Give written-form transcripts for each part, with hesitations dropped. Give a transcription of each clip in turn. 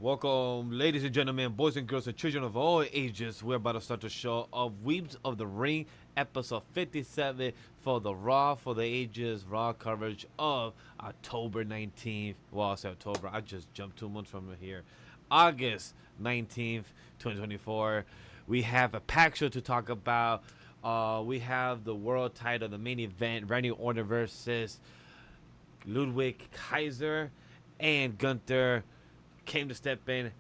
Welcome, ladies and gentlemen, boys and girls, and children of all ages. We're about to start the show of Weebs of the Ring, episode 57 for the Raw for the Ages Raw coverage of October 19th. Well, I said October. I just jumped 2 months from here. August 19th, 2024. We have a pack show to talk about. We have the world title, the main event, Randy Orton versus Ludwig Kaiser, and Gunther came to step in,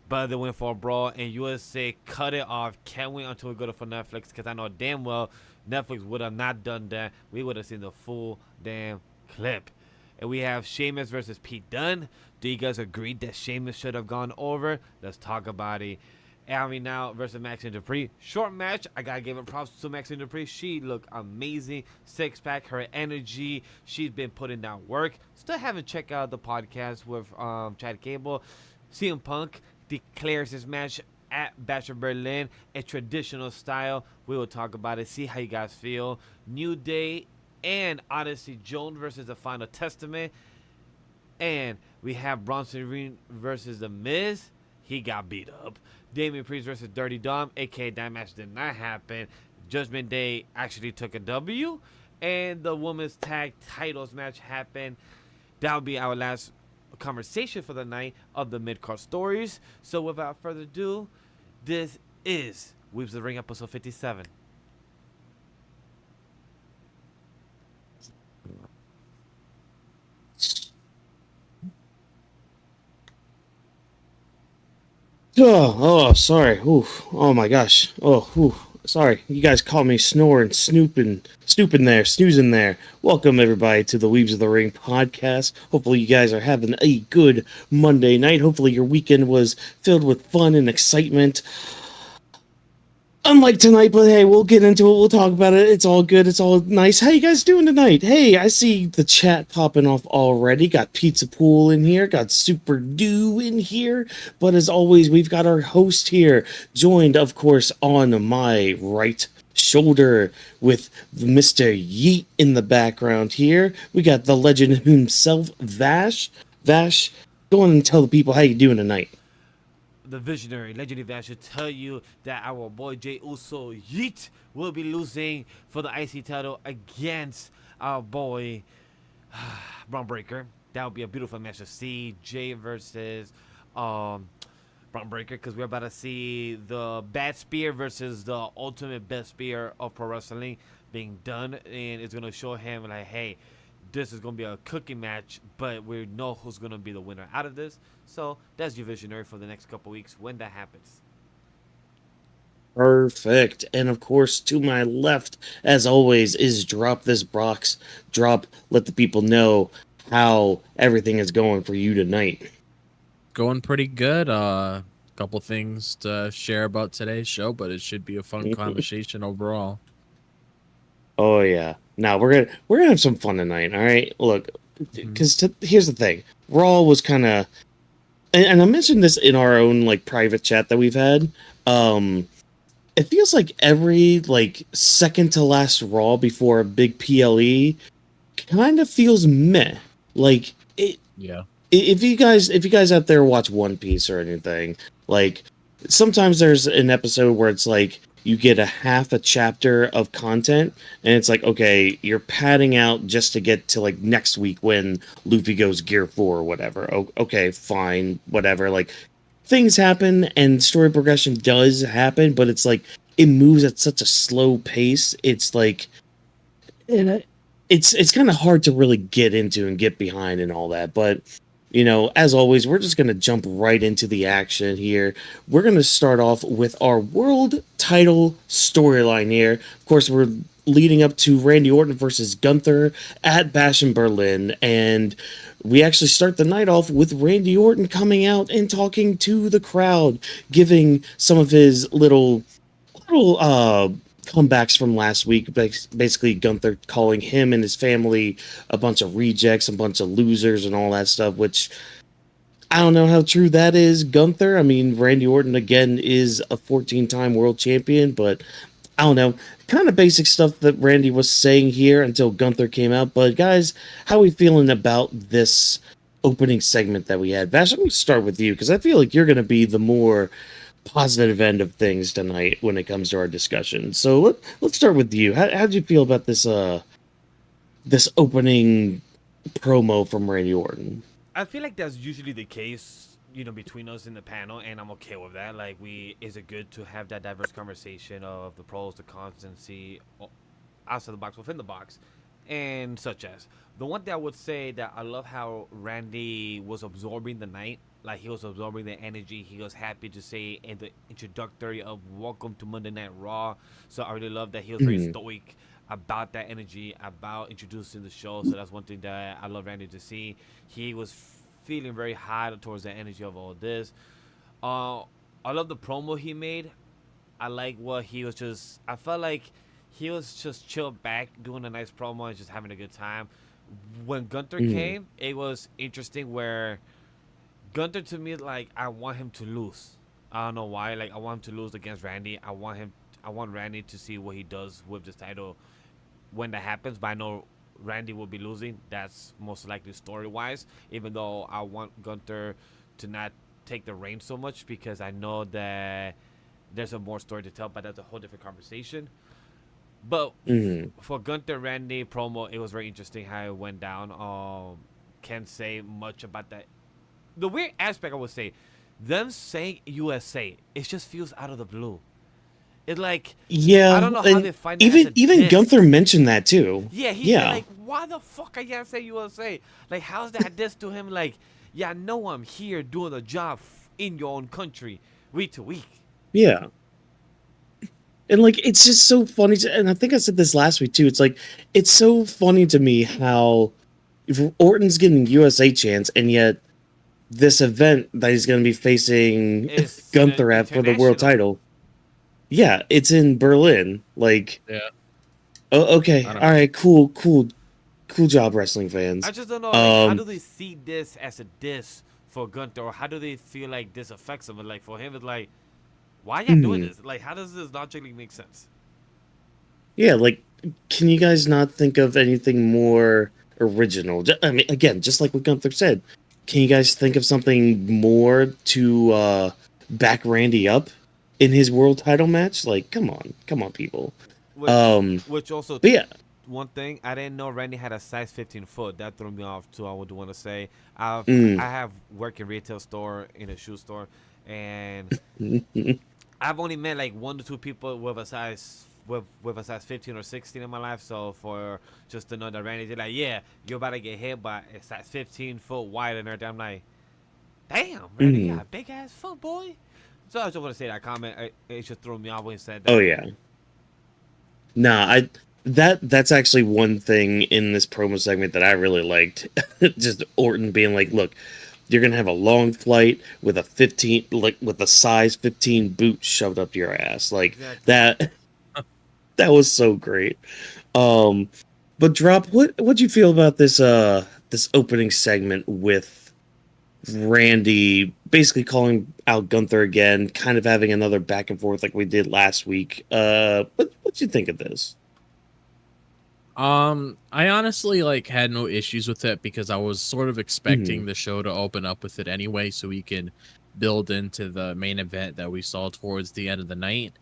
but they went for a brawl, and USA cut it off. Can't wait until we go to for Netflix, because I know damn well Netflix would have not done that. We would have seen the full damn clip. And we have Sheamus versus Pete Dunne. Do you guys agree that Sheamus should have gone over? Let's talk about it. Amy now versus Maxine Dupree. Short match. I gotta give it props to Maxine Dupree. She looked amazing. Six pack, her energy. She's been putting down work. Still haven't checked out the podcast with Chad Cable. CM Punk declares his match at Bash of Berlin, a traditional style. We will talk about it. See how you guys feel. New Day and Odyssey Jones versus the Final Testament. And we have Bronson Reed versus The Miz. He got beat up. Damian Priest versus Dirty Dom, aka that match did not happen. Judgment Day actually took a W, and the women's tag titles match happened. That'll be our last conversation for the night of the mid-card stories. So without further ado, this is Weebs of the Ring episode 57. Sorry. Oh my gosh. Sorry. You guys caught me snoring, snooping there. Welcome everybody to the Weebs of the Ring podcast. Hopefully you guys are having a good Monday night. Hopefully your weekend was filled with fun and excitement. Unlike tonight, but hey, we'll get into it. We'll talk about it. It's all good. It's all nice. How you guys doing tonight? Hey, I see the chat popping off already. Got Pizza Pool in here. Got Super Do in here. But as always, we've got our host here, joined, of course, on my right shoulder with Mr. Yeet in the background here. We got the legend himself, Vash. Vash, go on and tell the people how you doing tonight. The visionary, legendary Vash should tell you that our boy Jay Uso Yeet will be losing for the IC title against our boy Braun Breaker. That would be a beautiful match to see. Jay versus Braun Breaker, because we're about to see the Bad Spear versus the ultimate best spear of pro wrestling being done, and it's gonna show him like, hey, this is going to be a cooking match, but we know who's going to be the winner out of this. So that's your visionary for the next couple weeks when that happens. Perfect. And of course, to my left, as always, is Drop This Box. Let the people know how everything is going for you tonight. Going pretty good. Couple things to share about today's show, but it should be a fun conversation overall. Oh yeah. Now we're gonna have some fun tonight. All right. Look, because here's the thing. Raw was kind of, and I mentioned this in our own like private chat that we've had. It feels like every like second to last Raw before a big PLE kind of feels meh. Like it. Yeah. If you guys out there watch One Piece or anything, like sometimes there's an episode where it's like you get a half a chapter of content and it's like, okay, you're padding out just to get to like next week when Luffy goes Gear 4 or whatever. Okay, fine, whatever. Like things happen and story progression does happen, but it's like it moves at such a slow pace. It's like it's kind of hard to really get into and get behind and all that, but you know, as always, we're just going to jump right into the action here. We're going to start off with our world title storyline here. Of course, we're leading up to Randy Orton versus Gunther at Bash in Berlin. And we actually start the night off with Randy Orton coming out and talking to the crowd, giving some of his little comebacks from last week. Basically Gunther calling him and his family a bunch of rejects, a bunch of losers and all that stuff, which I don't know how true that is. Gunther, I mean, Randy Orton again is a 14-time world champion, but I don't know, kind of basic stuff that Randy was saying here until Gunther came out. But guys, how are we feeling about this opening segment that we had. Vash, I'm going to start with you because I feel like you're going to be the more positive end of things tonight when it comes to our discussion. So let's start with you. How did you feel about this opening promo from Randy Orton? I feel like that's usually the case, between us in the panel, and I'm okay with that. Like, is it good to have that diverse conversation of the pros, the cons, and see outside the box, within the box, and such as. The one thing I would say that I love how Randy was absorbing the night. Like, he was absorbing the energy. He was happy to say in the introductory of Welcome to Monday Night Raw. So I really love that he was very stoic about that energy, about introducing the show. So that's one thing that I love Randy to see. He was feeling very high towards the energy of all this. I love the promo he made. I like what he was just. I felt like he was just chilled back, doing a nice promo and just having a good time. When Gunther came, it was interesting where Gunther, to me, like, I want him to lose. I don't know why. Like, I want him to lose against Randy. I want Randy to see what he does with this title when that happens. But I know Randy will be losing. That's most likely story-wise. Even though I want Gunther to not take the reign so much, because I know that there's a more story to tell. But that's a whole different conversation. But for Gunther Randy promo, it was very interesting how it went down. Can't say much about that. The weird aspect, I would say, them saying USA, it just feels out of the blue. It's like, Yeah, I don't know how they find that even as a even diss. Gunther mentioned that too. Yeah, he Yeah. said, like, why the fuck I gotta say USA? Like, how's that diss to him? Like, yeah, I know I'm here doing a job in your own country week to week. Yeah. And like it's just so funny and I think I said this last week too. It's like it's so funny to me how if Orton's getting USA chance and yet this event that he's going to be facing It's Gunther at for the world international. title. Yeah, it's in Berlin. Like, Yeah. oh, okay, I all don't know. right, cool job, wrestling fans. I just don't know, like, how Um, do they see this as a diss for Gunther, or how do they feel like this affects him? And, like, for him, it's like, why y'all doing this? Like, how does this logically make sense? yeah, like, can you guys not think of anything more original? I mean, again, just like what Gunther said, can you guys think of something more to back Randy up in his world title match? Like, come on, people. Which, Um, which also, but yeah, one thing, I didn't know Randy had a size 15 foot. That threw me off too. I would want to say, I mm, have worked in retail store, in a shoe store, and I've only met like 1 to 2 people with a size with a size 15 or 16 in my life. So for just to know that Randy did, like, yeah, you're about to get hit by a size 15-foot wide and everything, I'm like, damn, Randy, you got a big ass foot, boy. So I just want to say that comment. It just threw me off when he said that. oh yeah. Nah, that's actually one thing in this promo segment that I really liked. Just Orton being like, "Look, you're gonna have a long flight with a 15, like with a size 15 boot shoved up your ass." Like Exactly. that. That was so great. Um, but Drop, what'd you feel about this opening segment with Randy basically calling out Gunther again, kind of having another back and forth like we did last week? What'd you think of this? I honestly like had no issues with it because I was sort of expecting the show to open up with it anyway, so we can build into the main event that we saw towards the end of the night.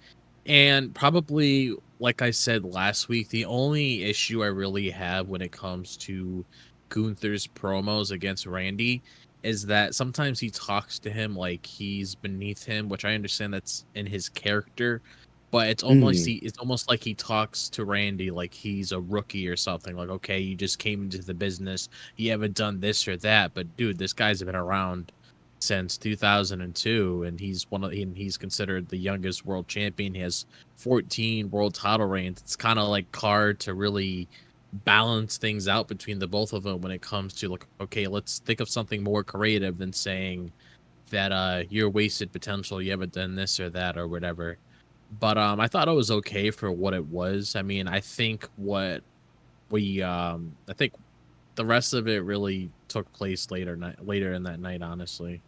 And probably, like I said last week, the only issue I really have when it comes to Gunther's promos against Randy is that sometimes he talks to him like he's beneath him, which I understand that's in his character, but it's almost like he talks to Randy like he's a rookie or something. Like, okay, you just came into the business, you haven't done this or that, but dude, this guy's been around since 2002, and he's considered the youngest world champion. He has 14 world title reigns. It's kind of like hard to really balance things out between the both of them when it comes to, like, okay, let's think of something more creative than saying that you're wasted potential, you haven't done this or that or whatever. But I thought it was okay for what it was. I mean, I think I think the rest of it really took place later in that night, honestly.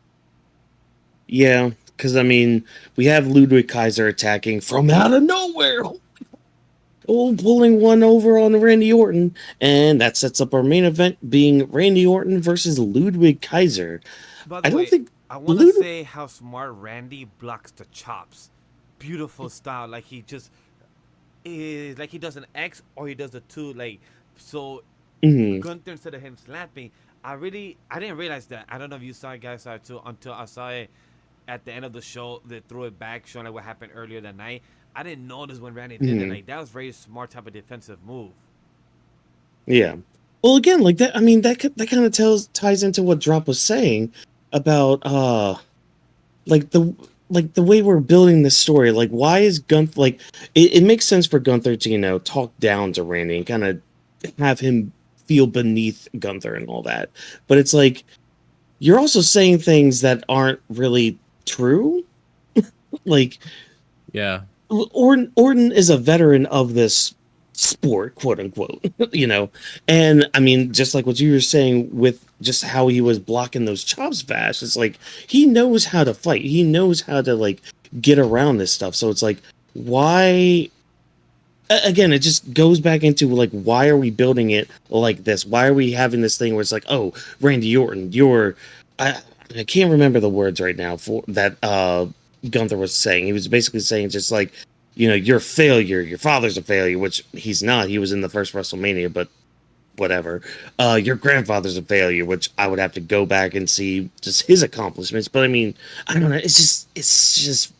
Yeah, because I mean, we have Ludwig Kaiser attacking from out of nowhere. pulling one over on Randy Orton, and that sets up our main event being Randy Orton versus Ludwig Kaiser. By I the don't way, think I want to Ludwig. say how smart Randy blocks the chops. Beautiful style, like he just is like he does an X or he does a two, like so. Mhm. Gunther, instead of him slapping, I didn't realize that. I don't know if you saw it, guys, saw it too, until I saw it at the end of the show. They threw it back, showing like what happened earlier that night. I didn't notice when Randy did it. Mhm. Like that was very smart type of defensive move. Yeah. Well, again, like that. I mean, that kind of ties into what Drop was saying about like the way we're building this story. Like, why is Gunther like? It makes sense for Gunther to talk down to Randy and kind of have him feel beneath Gunther and all that. But it's like you're also saying things that aren't really true. Like Yeah. Orton is a veteran of this sport, quote unquote, and I mean, just like what you were saying with just how he was blocking those chops fast, it's like he knows how to fight. He knows how to like get around this stuff. So it's like, why? Again, it just goes back into like, why are we building it like this? Why are we having this thing where it's like, oh, Randy Orton, I, I can't remember the words right now for that. Gunther was saying. He was basically saying just like, you're a failure. Your father's a failure, which he's not. He was in the first WrestleMania, but whatever. Your grandfather's a failure, which I would have to go back and see just his accomplishments. But I mean, I don't know. It's just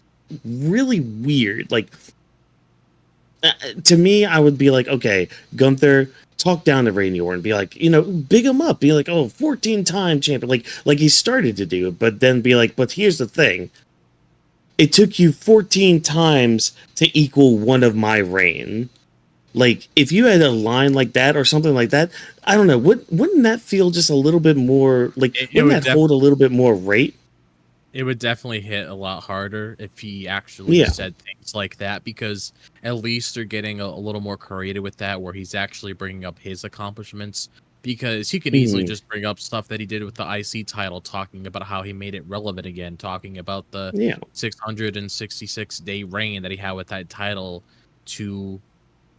really weird. Like to me, I would be like, okay, Gunther, talk down to Randy Orton, be like, big him up, be like, oh, 14-time champion, like he started to do, but then be like, but here's the thing. It took you 14 times to equal one of my reign. Like, if you had a line like that or something like that, I don't know, wouldn't that feel just a little bit more, like, wouldn't that hold a little bit more weight? It would definitely hit a lot harder if he actually Yeah. said things like that, because at least they're getting a little more creative with that, where he's actually bringing up his accomplishments, because he could easily just bring up stuff that he did with the IC title, talking about how he made it relevant again, talking about the 666-day reign that he had with that title to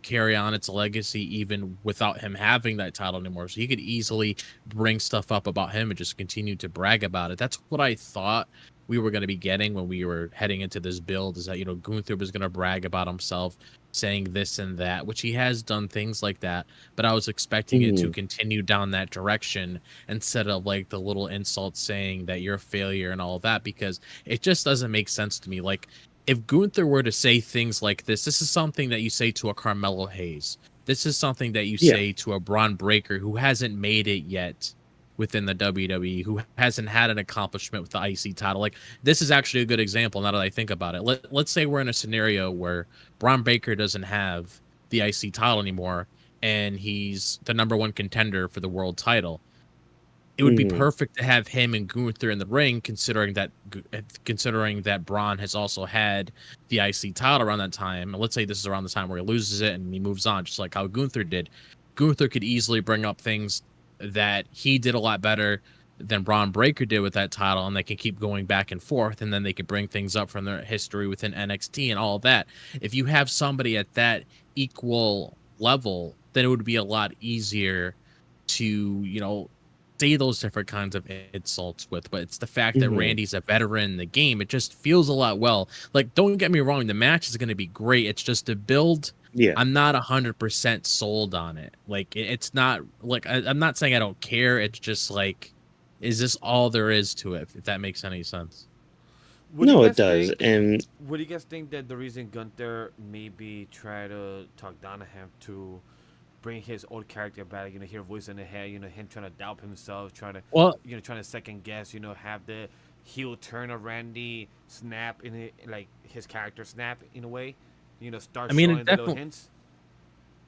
carry on its legacy even without him having that title anymore. So he could easily bring stuff up about him and just continue to brag about it. That's what I thought we were going to be getting when we were heading into this build, is that, Gunther was going to brag about himself, saying this and that, which he has done things like that, but I was expecting it to continue down that direction instead of like the little insults saying that you're a failure and all of that, because it just doesn't make sense to me. Like, if Gunther were to say things like this is something that you say to a Carmelo Hayes. This is something that you say to a Braun Breaker who hasn't made it yet within the WWE, who hasn't had an accomplishment with the IC title. Like, this is actually a good example now that I think about it. Let's say we're in a scenario where Braun Breaker doesn't have the IC title anymore and he's the #1 contender for the world title. It would be perfect to have him and Gunther in the ring, considering that Braun has also had the IC title around that time. And let's say this is around the time where he loses it and he moves on, just like how Gunther did. Gunther could easily bring up things that he did a lot better than Braun Breaker did with that title, and they can keep going back and forth, and then they can bring things up from their history within NXT and all of that. If you have somebody at that equal level, then it would be a lot easier to, say those different kinds of insults with. But it's the fact that Randy's a veteran in the game. It just feels a lot like, don't get me wrong, the match is going to be great. It's just the build. Yeah. I'm not 100% sold on it. Like, it's not like, I'm not saying I don't care. It's just like, is this all there is to it? If that makes any sense. No, it does. And what do you guys think that the reason Gunther maybe try to talk down to him to bring his old character back, hear a voice in the head, him trying to doubt himself, trying to second guess, have the heel turn of Randy snap in it, like his character snap in a way, start showing the little hints?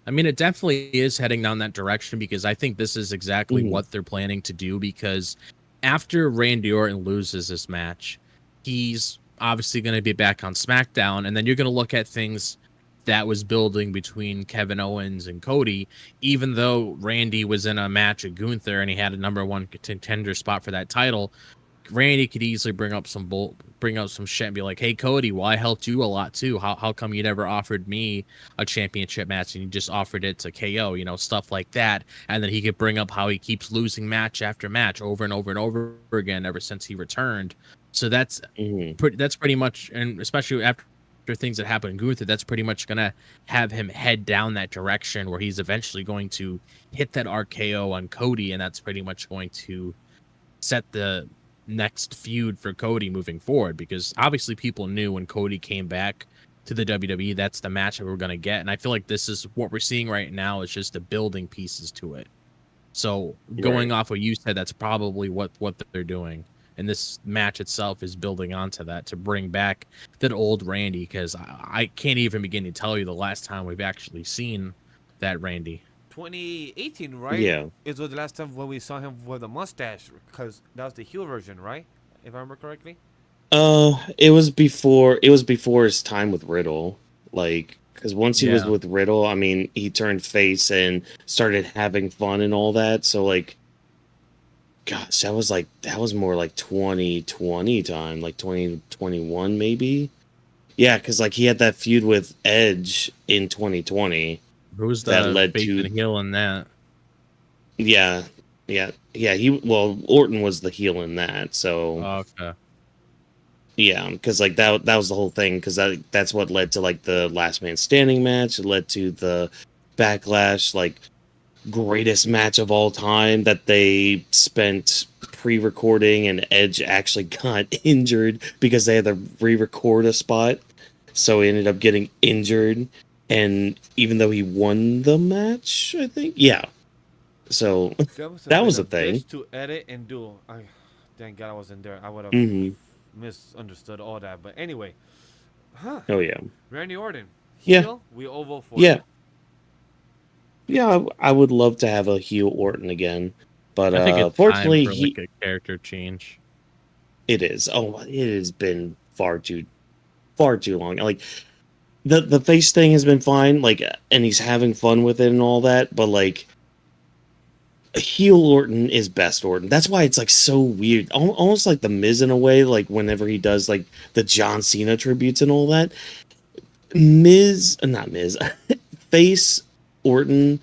I mean, it definitely is heading down that direction, because I think this is exactly what they're planning to do, because after Randy Orton loses this match, he's obviously going to be back on SmackDown, and then you're going to look at things that was building between Kevin Owens and Cody, even though Randy was in a match with Gunther and he had a #1 contender spot for that title. Randy could easily bring up some shit and be like, "Hey Cody, well I helped you a lot too. How come you never offered me a championship match and you just offered it to KO?" Stuff like that. And then he could bring up how he keeps losing match after match over and over and over again ever since he returned. So that's pretty much, and especially after things that happen in Gunther, that's pretty much gonna have him head down that direction where he's eventually going to hit that RKO on Cody, and that's pretty much going to set the next feud for Cody moving forward, because obviously people knew when Cody came back to the WWE that's the match that we're going to get, and I feel like this is what we're seeing right now is just the building pieces to it. So going off what you said, that's probably what they're doing, and this match itself is building onto that to bring back that old Randy, because I can't even begin to tell you the last time we've actually seen that Randy. 2018, right? Yeah. It was the last time when we saw him with a mustache, because that was the heel version, right? If I remember correctly. It was before his time with Riddle. Like, because once he was with Riddle, I mean, he turned face and started having fun and all that. So, like, gosh, that was more like 2020 time, like 2021 maybe. Yeah, because like he had that feud with Edge in 2020. Who's that the led face to and heel in that? Yeah. Orton was the heel in that. So okay. Yeah, because like that was the whole thing, because that's what led to like the last man standing match. It led to the Backlash like greatest match of all time that they spent pre-recording, and Edge actually got injured because they had to re-record a spot, so he ended up getting injured. And even though he won the match, I think, yeah. So that was a thing to edit and do. Thank God I wasn't there. I would have misunderstood all that. But anyway, Oh yeah, Randy Orton. Yeah. Heel, we all vote for. yeah, yeah. I would love to have a heel Orton again, but I think it's fortunately, time for like a character change. it is. Oh, it has been far too long. Like the face thing has been fine, like, and he's having fun with it and all that, but like heel Orton is best Orton. That's why it's like so weird, almost like the Miz in a way. Like whenever he does like the John Cena tributes and all that, not Miz, face Orton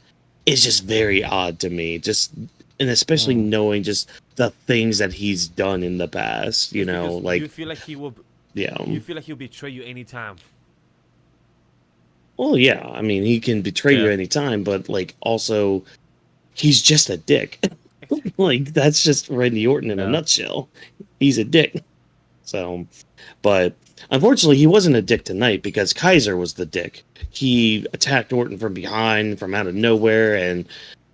is just very odd to me. Just, and especially knowing just the things that he's done in the past. You know, Because like you feel like he will. yeah. You feel like he'll betray you anytime. Well, yeah. I mean, he can betray you anytime, but like also, he's just a dick. Like that's just Randy Orton in a nutshell. He's a dick. So, but unfortunately, he wasn't a dick tonight because Kaiser was the dick. He attacked Orton from behind, from out of nowhere, and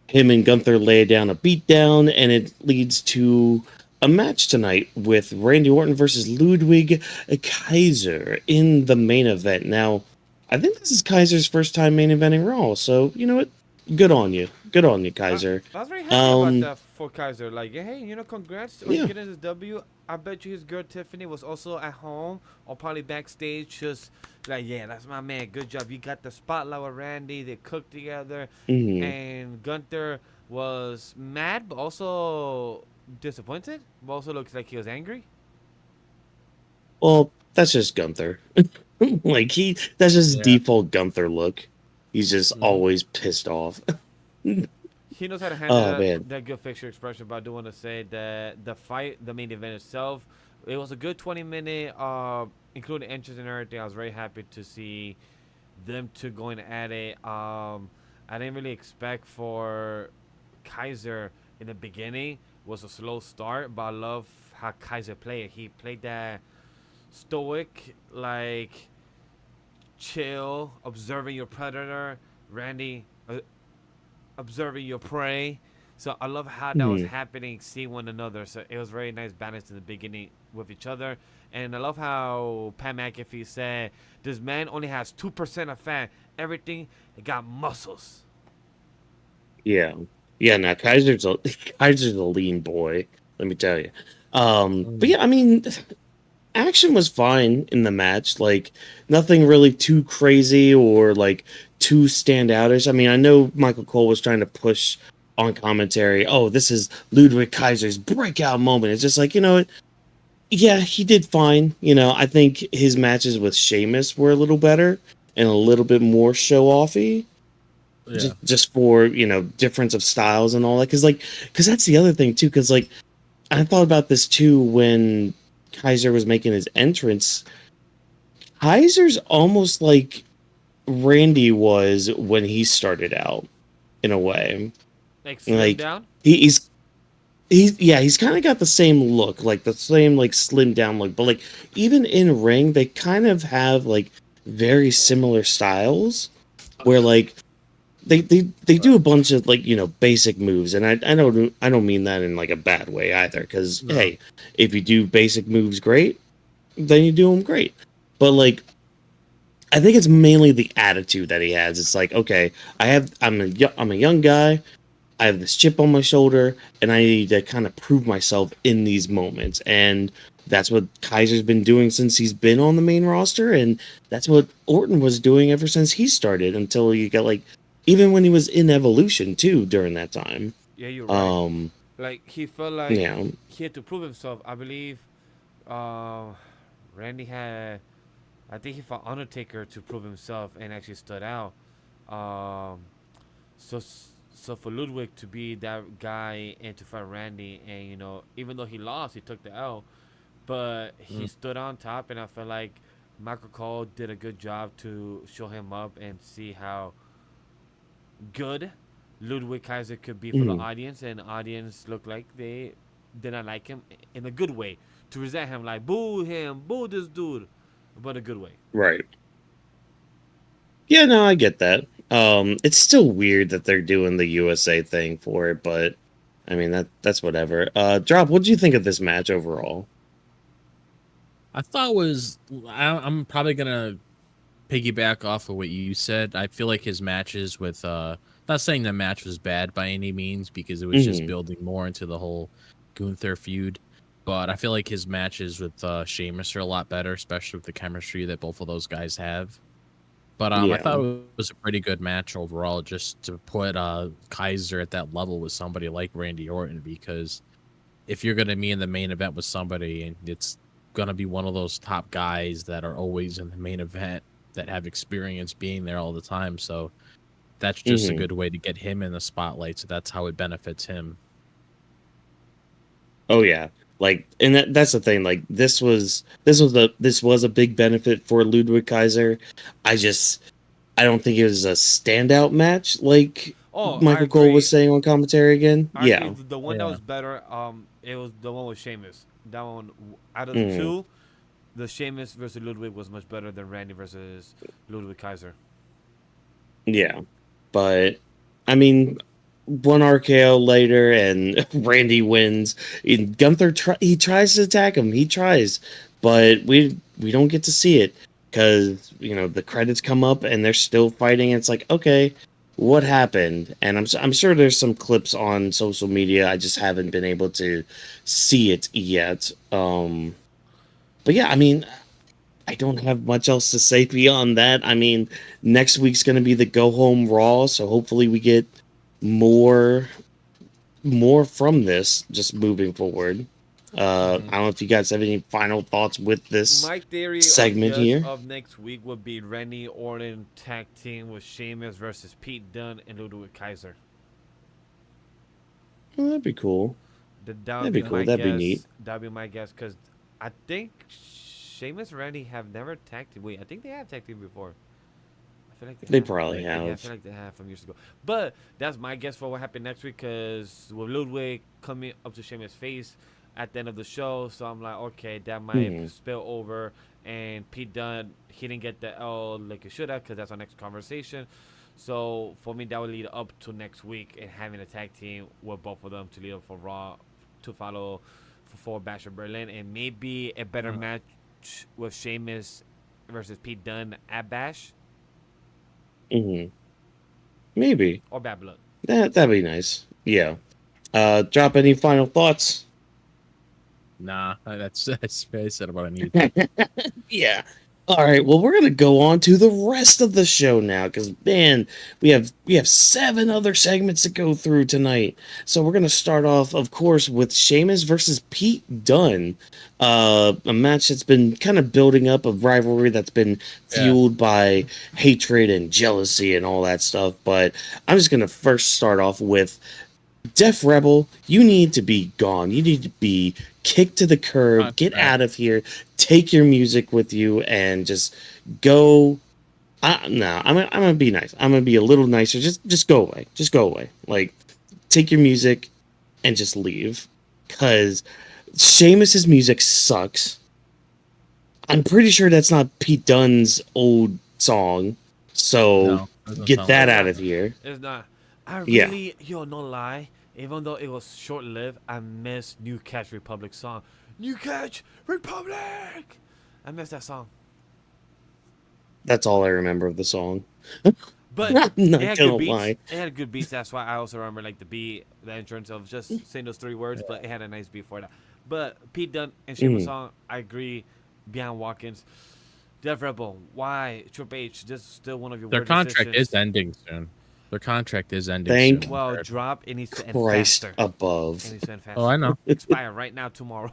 him and Gunther lay down a beatdown, and it leads to a match tonight with Randy Orton versus Ludwig Kaiser in the main event. Now, I think this is Kaiser's first time main eventing Raw, so you know what? Good on you. Good on you, Kaiser. I was very happy about that for Kaiser. Like, hey, congrats on Yeah. getting this W. I bet you his girl Tiffany was also at home or probably backstage, just like, yeah, that's my man. Good job. You got the spotlight with Randy. They cooked together. And Gunther was mad, but also disappointed. But also looks like he was angry. Well, that's just Gunther. Like that's just default Gunther look. He's just always pissed off. He knows how to handle man. that good fixture expression, but I do want to say that the fight, the main event itself, it was a good 20-minute, including entrance and everything. I was very happy to see them two going at it. I didn't really expect for Kaiser in the beginning. Was a slow start, but I love how Kaiser played. He played that stoic, like chill, observing your predator. Randy observing your prey. So I love how that was happening, seeing one another. So it was very nice balance in the beginning with each other. And I love how Pat McAfee said, this man only has 2% of fat. Everything, it got muscles. Yeah. Yeah, now Kaiser's a lean boy, let me tell you. But yeah, I mean, action was fine in the match. Like, nothing really too crazy or like too standoutish. I mean, I know Michael Cole was trying to push on commentary, oh, this is Ludwig Kaiser's breakout moment. It's just like, you know what? Yeah, he did fine. You know, I think his matches with Sheamus were a little better and a little bit more show offy. Yeah. Just for difference of styles and all that. Because that's the other thing too. Because like I thought about this too when Kaiser was making his entrance. Kaiser's almost like Randy was when he started out, in a way. Like slim Like down. he's kind of got the same look, like the same like slim down look, but like even in ring, they kind of have like very similar styles, where like they do a bunch of like basic moves, and I don't mean that in like a bad way either, because No. hey, if you do basic moves great, then you do them great, but like I think it's mainly the attitude that he has. It's like, okay, I'm a young guy. I have this chip on my shoulder, and I need to kind of prove myself in these moments. And that's what Kaiser's been doing since he's been on the main roster, and that's what Orton was doing ever since he started. Until you got like, even when he was in Evolution too during that time. Yeah, you're right. Like he felt like Yeah, he had to prove himself. I believe uh, Randy had, I think he fought Undertaker to prove himself and actually stood out. Um, so so for Ludwig to be that guy and to fight Randy, and even though he lost, he took the L, but he Mm. stood on top, and I feel like Michael Cole did a good job to show him up and see how good Ludwig Kaiser could be for the mhm, audience, and the audience looked like they did not like him in a good way, to resent him, like boo him, boo this dude, but a good way. right. Yeah, no, I get that. It's still weird that they're doing the USA thing for it, but I mean that's whatever. Drop, what do you think of this match overall? I thought was I'm probably gonna piggyback off of what you said. I feel like his matches with not saying the match was bad by any means because it was just Hmm. building more into the whole Gunther feud. But I feel like his matches with Sheamus are a lot better, especially with the chemistry that both of those guys have. But I Yeah. thought it was a pretty good match overall, just to put Kaiser at that level with somebody like Randy Orton. Because if you're gonna be in the main event with somebody, and it's gonna be one of those top guys that are always in the main event that have experience being there all the time, so that's just a Hmm. good way to get him in the spotlight. So that's how it benefits him. Oh yeah. Like, and that's the thing. Like, this was a big benefit for Ludwig Kaiser. I don't think it was a standout match like Oh, I Michael Cole was agree. saying on commentary again. I agree. Yeah. The one that Yeah. was better, it was the one with Sheamus. That one, out of the Mm, two, the Sheamus versus Ludwig was much better than Randy versus Ludwig Kaiser. yeah. But I mean, one RKO later, and Randy wins. And Gunther he tries to attack him. He tries, but we don't get to see it because the credits come up and they're still fighting. And it's like, okay, what happened? And I'm sure there's some clips on social media. I just haven't been able to see it yet. But yeah, I mean, I don't have much else to say beyond that. I mean, next week's going to be the go home Raw, so hopefully we get more more from this just moving forward. Hmm. I don't know if you guys have any final thoughts with this My theory of segment just here. of next week would be Randy Orton tag team with Sheamus versus Pete Dunne and Ludwig Kaiser. Well, that'd be cool. That would That'd be be cool. my That'd be neat. guess. That'd be my guess because I think Sheamus and Randy have never tag team. Wait, I think they have tag team before. I feel like they They have. probably Yeah, I have. feel like they have from years ago. But that's my guess for what happened next week because with Ludwig coming up to Sheamus' face at the end of the show, so I'm like, okay, that might Hmm. spill over. And Pete Dunne, he didn't get the L like he should have because that's our next conversation. So for me, that would lead up to next week and having a tag team with both of them to lead up for Raw to follow for Bash of Berlin and maybe a better Uh, match with Sheamus versus Pete Dunne at Bash Hmm. Maybe or Bad Blood. that'd be nice. Yeah. Drop any final thoughts? nah, that's what I said about I need. Yeah. All right, well, we're gonna go on to the rest of the show now, because man, we have 7 other segments to go through tonight. So we're gonna start off, of course, with Sheamus versus Pete Dunne, a match that's been kind of building up, a rivalry that's been Yeah. fueled by hatred and jealousy and all that stuff. But I'm just gonna first start off with Def Rebel, you need to be gone. You need to be kicked to the curb. Get Contract. out of here. Take your music with you and just go. No, I'm gonna be nice. I'm gonna be a little nicer. Just go away. Just go away. Like, take your music and just leave. Cause Sheamus's music sucks. I'm pretty sure that's not Pete Dunne's old song. So No, doesn't get sound that like out it. of here. It's not. I Yeah. really, no lie. Even though it was short lived, I miss New Catch Republic song. New Catch Republic. I miss that song. That's all I remember of the song. But I'm not it had gonna good beats. lie. It had good beats. That's why I also remember like the beat, the entrance of just saying those 3 words. But it had a nice beat for that. But Pete Dunne and Sheamus song, I agree. Beyond Watkins, Def Rebel. Why Triple H? This is still one of your Their weird contract decisions. is ending soon. Their contract is ending Thank soon. Well, drop. It needs to end Christ faster. above. It needs to end faster. Oh, I know. Expire right now tomorrow.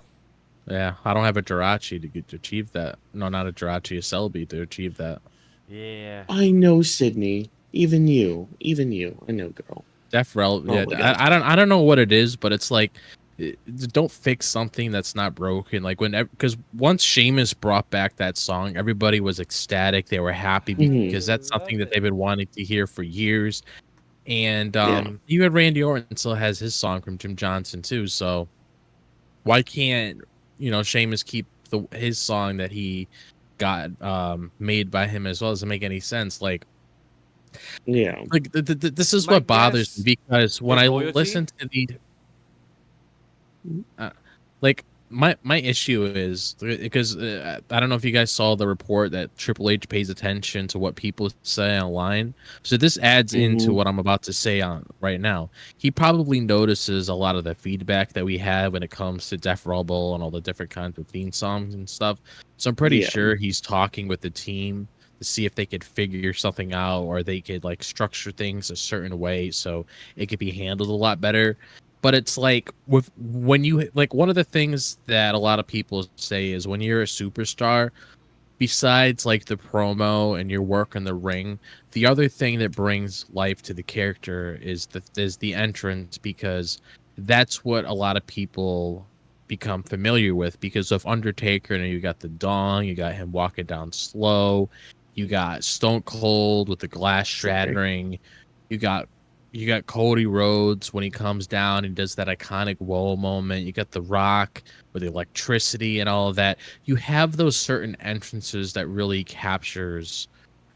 Yeah, I don't have a Jirachi to achieve that. No, not a Jirachi, a Selby to achieve that. Yeah. I know, Sydney. Even you. I know, girl. Def Rel, Oh yeah, my God. I don't know what it is, but it's like, don't fix something that's not broken. Like because once Sheamus brought back that song, everybody was ecstatic. They were happy Mhm. because that's something that they've been wanting to hear for years. And Yeah. you had Randy Orton still has his song from Jim Johnson too. So why can't Sheamus keep his song that he got made by him as well? Doesn't make any sense. Yeah. Like this is My what bothers guess me, because when is I loyalty. listen to like my issue is because I don't know if you guys saw the report that Triple H pays attention to what people say online. So this adds into Mhm. what I'm about to say on right now. He probably notices a lot of the feedback that we have when it comes to Def Rebel and all the different kinds of theme songs and stuff. So I'm pretty Yeah. sure he's talking with the team to see if they could figure something out, or they could like structure things a certain way so it could be handled a lot better. But it's like when you like, one of the things that a lot of people say is when you're a superstar, besides like the promo and your work in the ring, the other thing that brings life to the character is the entrance, because that's what a lot of people become familiar with. Because of Undertaker, and you got the Dong, you got him walking down slow, you got Stone Cold with the glass shattering, you got Cody Rhodes when he comes down and does that iconic whoa moment. You got The Rock with the electricity and all of that. You have those certain entrances that really captures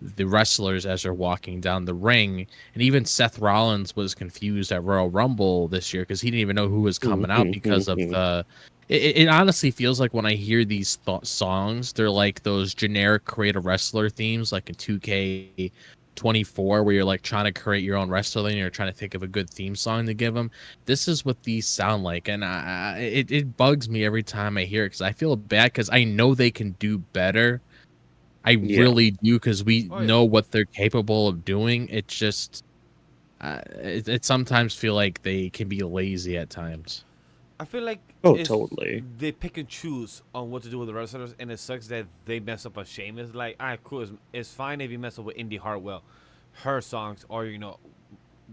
the wrestlers as they're walking down the ring. And even Seth Rollins was confused at Royal Rumble this year because he didn't even know who was coming out because of the. It honestly feels like when I hear these songs, they're like those generic create a wrestler themes, like in 2K24, where you're like trying to create your own wrestler and you're trying to think of a good theme song to give them. This is what these sound like, and it bugs me every time I hear it, because I feel bad, because I know they can do better. I really do, because we know what they're capable of doing. It just it sometimes feel like they can be lazy at times. I feel like Totally. they pick and choose on what to do with the wrestlers, and it sucks that they mess up a Sheamus. Like, all right, cool. It's fine if you mess up with Indy Hartwell, her songs, or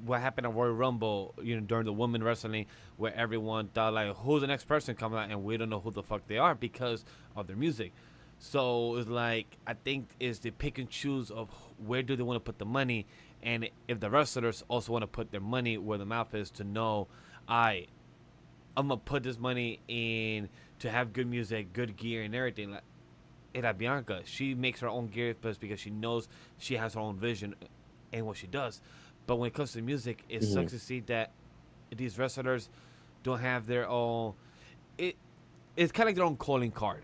what happened at Royal Rumble, during the women wrestling, where everyone thought like, who's the next person coming out, and we don't know who the fuck they are because of their music. So it's like, I think is the pick and choose of where do they want to put the money, and if the wrestlers also want to put their money where the mouth is, to know, I'm gonna put this money in to have good music, good gear, and everything. Like Bianca, she makes her own gear because she knows she has her own vision and what she does. But when it comes to music, it sucks to see that these wrestlers don't have their own. It's kind of like their own calling card.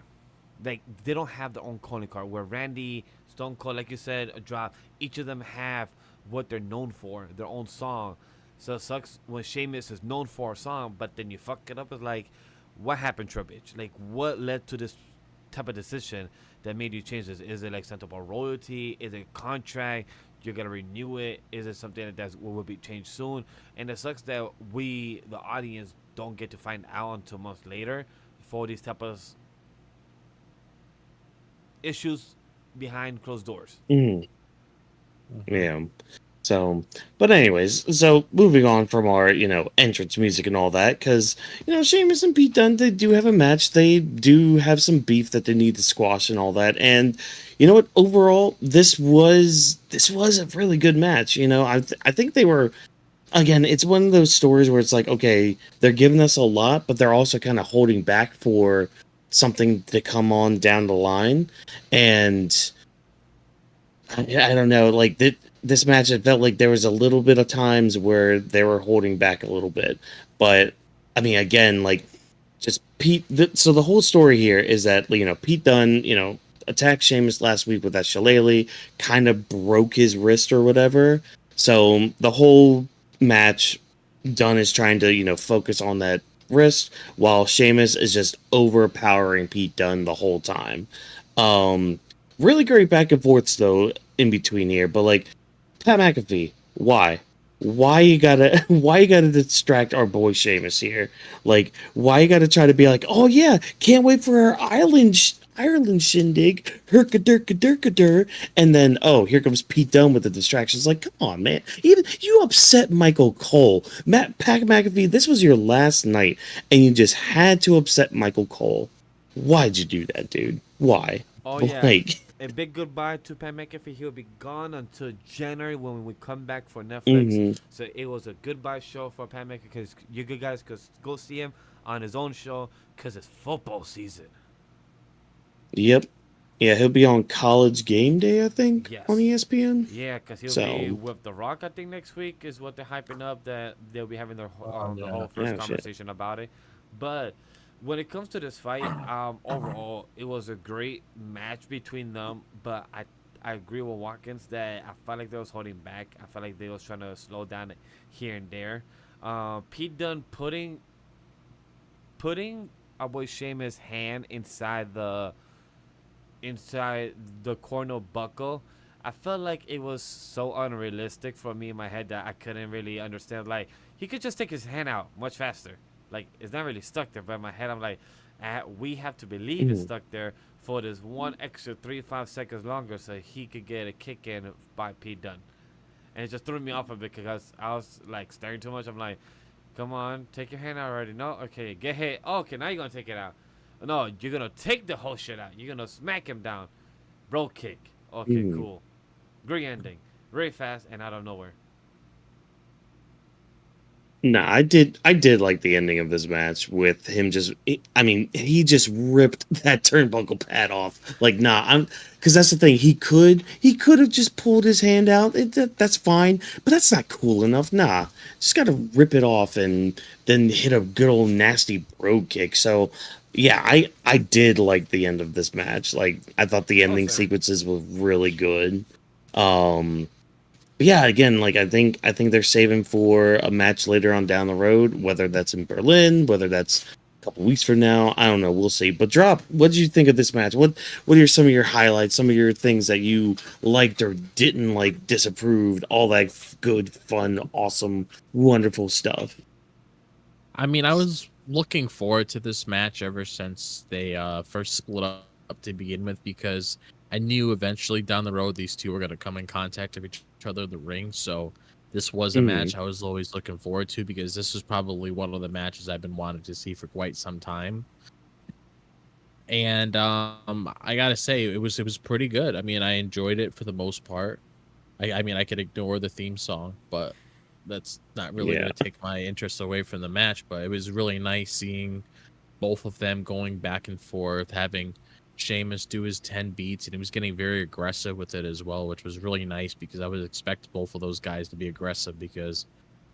Like, they don't have their own calling card. Where Randy, Stone Cold, like you said, a drop. Each of them have what they're known for, their own song. So it sucks when Sheamus is known for a song, but then you fuck it up. It's like, what happened, Triple H? Like, what led to this type of decision that made you change this? Is it like something about royalty? Is it a contract? You're gonna renew it? Is it something that will be changed soon? And it sucks that we, the audience, don't get to find out until months later for these type of issues behind closed doors. Mhm. Mhm. Yeah. So, but anyways, so moving on from our, entrance music and all that, because, Sheamus and Pete Dunne, they do have a match. They do have some beef that they need to squash and all that. And you know what? Overall, this was a really good match. I think they were, again, it's one of those stories where it's like, okay, they're giving us a lot, but they're also kind of holding back for something to come on down the line. And I don't know, like this match, it felt like there was a little bit of times where they were holding back a little bit, but I mean, again, like just Pete. So the whole story here is that Pete Dunne, attacked Sheamus last week with that shillelagh, kind of broke his wrist or whatever. So the whole match, Dunne is trying to focus on that wrist, while Sheamus is just overpowering Pete Dunne the whole time. Um, Really great back and forths though in between here, but like Pat McAfee, why? Why you gotta why you gotta distract our boy Sheamus here? Like, why you gotta try to be like, oh yeah, can't wait for our Ireland shindig, herkadur, and then here comes Pete Dunne with the distractions. Like, come on, man! Even you upset Michael Cole, Pat McAfee. This was your last night, and you just had to upset Michael Cole. Why'd you do that, dude? Why? Oh yeah, Like, a big goodbye to Pat McAfee. He'll be gone until January when we come back for Netflix. hmm So it was a goodbye show for Pat McAfee because you good guys could go see him on his own show because it's football season. yep. Yeah, he'll be on College Game Day, I think, on Yes. ESPN. Yeah, because he'll be So, with The Rock, I think, next week is what they're hyping up, that they'll be having their the Yeah. whole first oh shit. conversation about it. But when it comes to this fight, overall, it was a great match between them. But I agree with Watkins that I felt like they was holding back. I felt like they was trying to slow down it here and there. Pete Dunne putting our boy Sheamus' hand inside the corner buckle, I felt like it was so unrealistic for me in my head that I couldn't really understand. Like, he could just take his hand out much faster. Like, it's not really stuck there, but in my head, I'm like, we have to believe it's Mhm. stuck there for this one extra 3 5 seconds longer so he could get a kick in by Pete Dunne. And it just threw me off a bit because I was like staring too much. I'm like, come on, take your hand out already. No, okay, get hit. Oh, okay, now you're gonna take it out. No, you're gonna take the whole shit out. You're gonna smack him down. Bro kick. Okay, Mhm. cool. Great ending. Very fast and out of nowhere. No, I did like the ending of this match with him just. I mean, he just ripped that turnbuckle pad off. Like, nah, because that's the thing. He could have just pulled his hand out. That's fine, but that's not cool enough. Nah, just got to rip it off and then hit a good old nasty bro kick. So, yeah, I did like the end of this match. Like, I thought the Oh, ending same. sequences were really good. Um, but yeah, again, like I think they're saving for a match later on down the road, whether that's in Berlin, whether that's a couple weeks from now. I don't know. We'll see. But drop, what did you think of this match? What are some of your highlights, some of your things that you liked or didn't like, disapproved, all that good, fun, awesome, wonderful stuff? I mean, I was looking forward to this match ever since they first split up to begin with, because I knew eventually down the road these two were going to come in contact with each other in the ring. So this was a Mm, match I was always looking forward to, because this was probably one of the matches I've been wanting to see for quite some time. And I gotta say, it was pretty good. I mean, I enjoyed it for the most part. I mean, I could ignore the theme song, but that's not really yeah. going to take my interest away from the match. But it was really nice seeing both of them going back and forth, having Sheamus do his 10 beats, and he was getting very aggressive with it as well, which was really nice, because I would expect both of those guys to be aggressive, because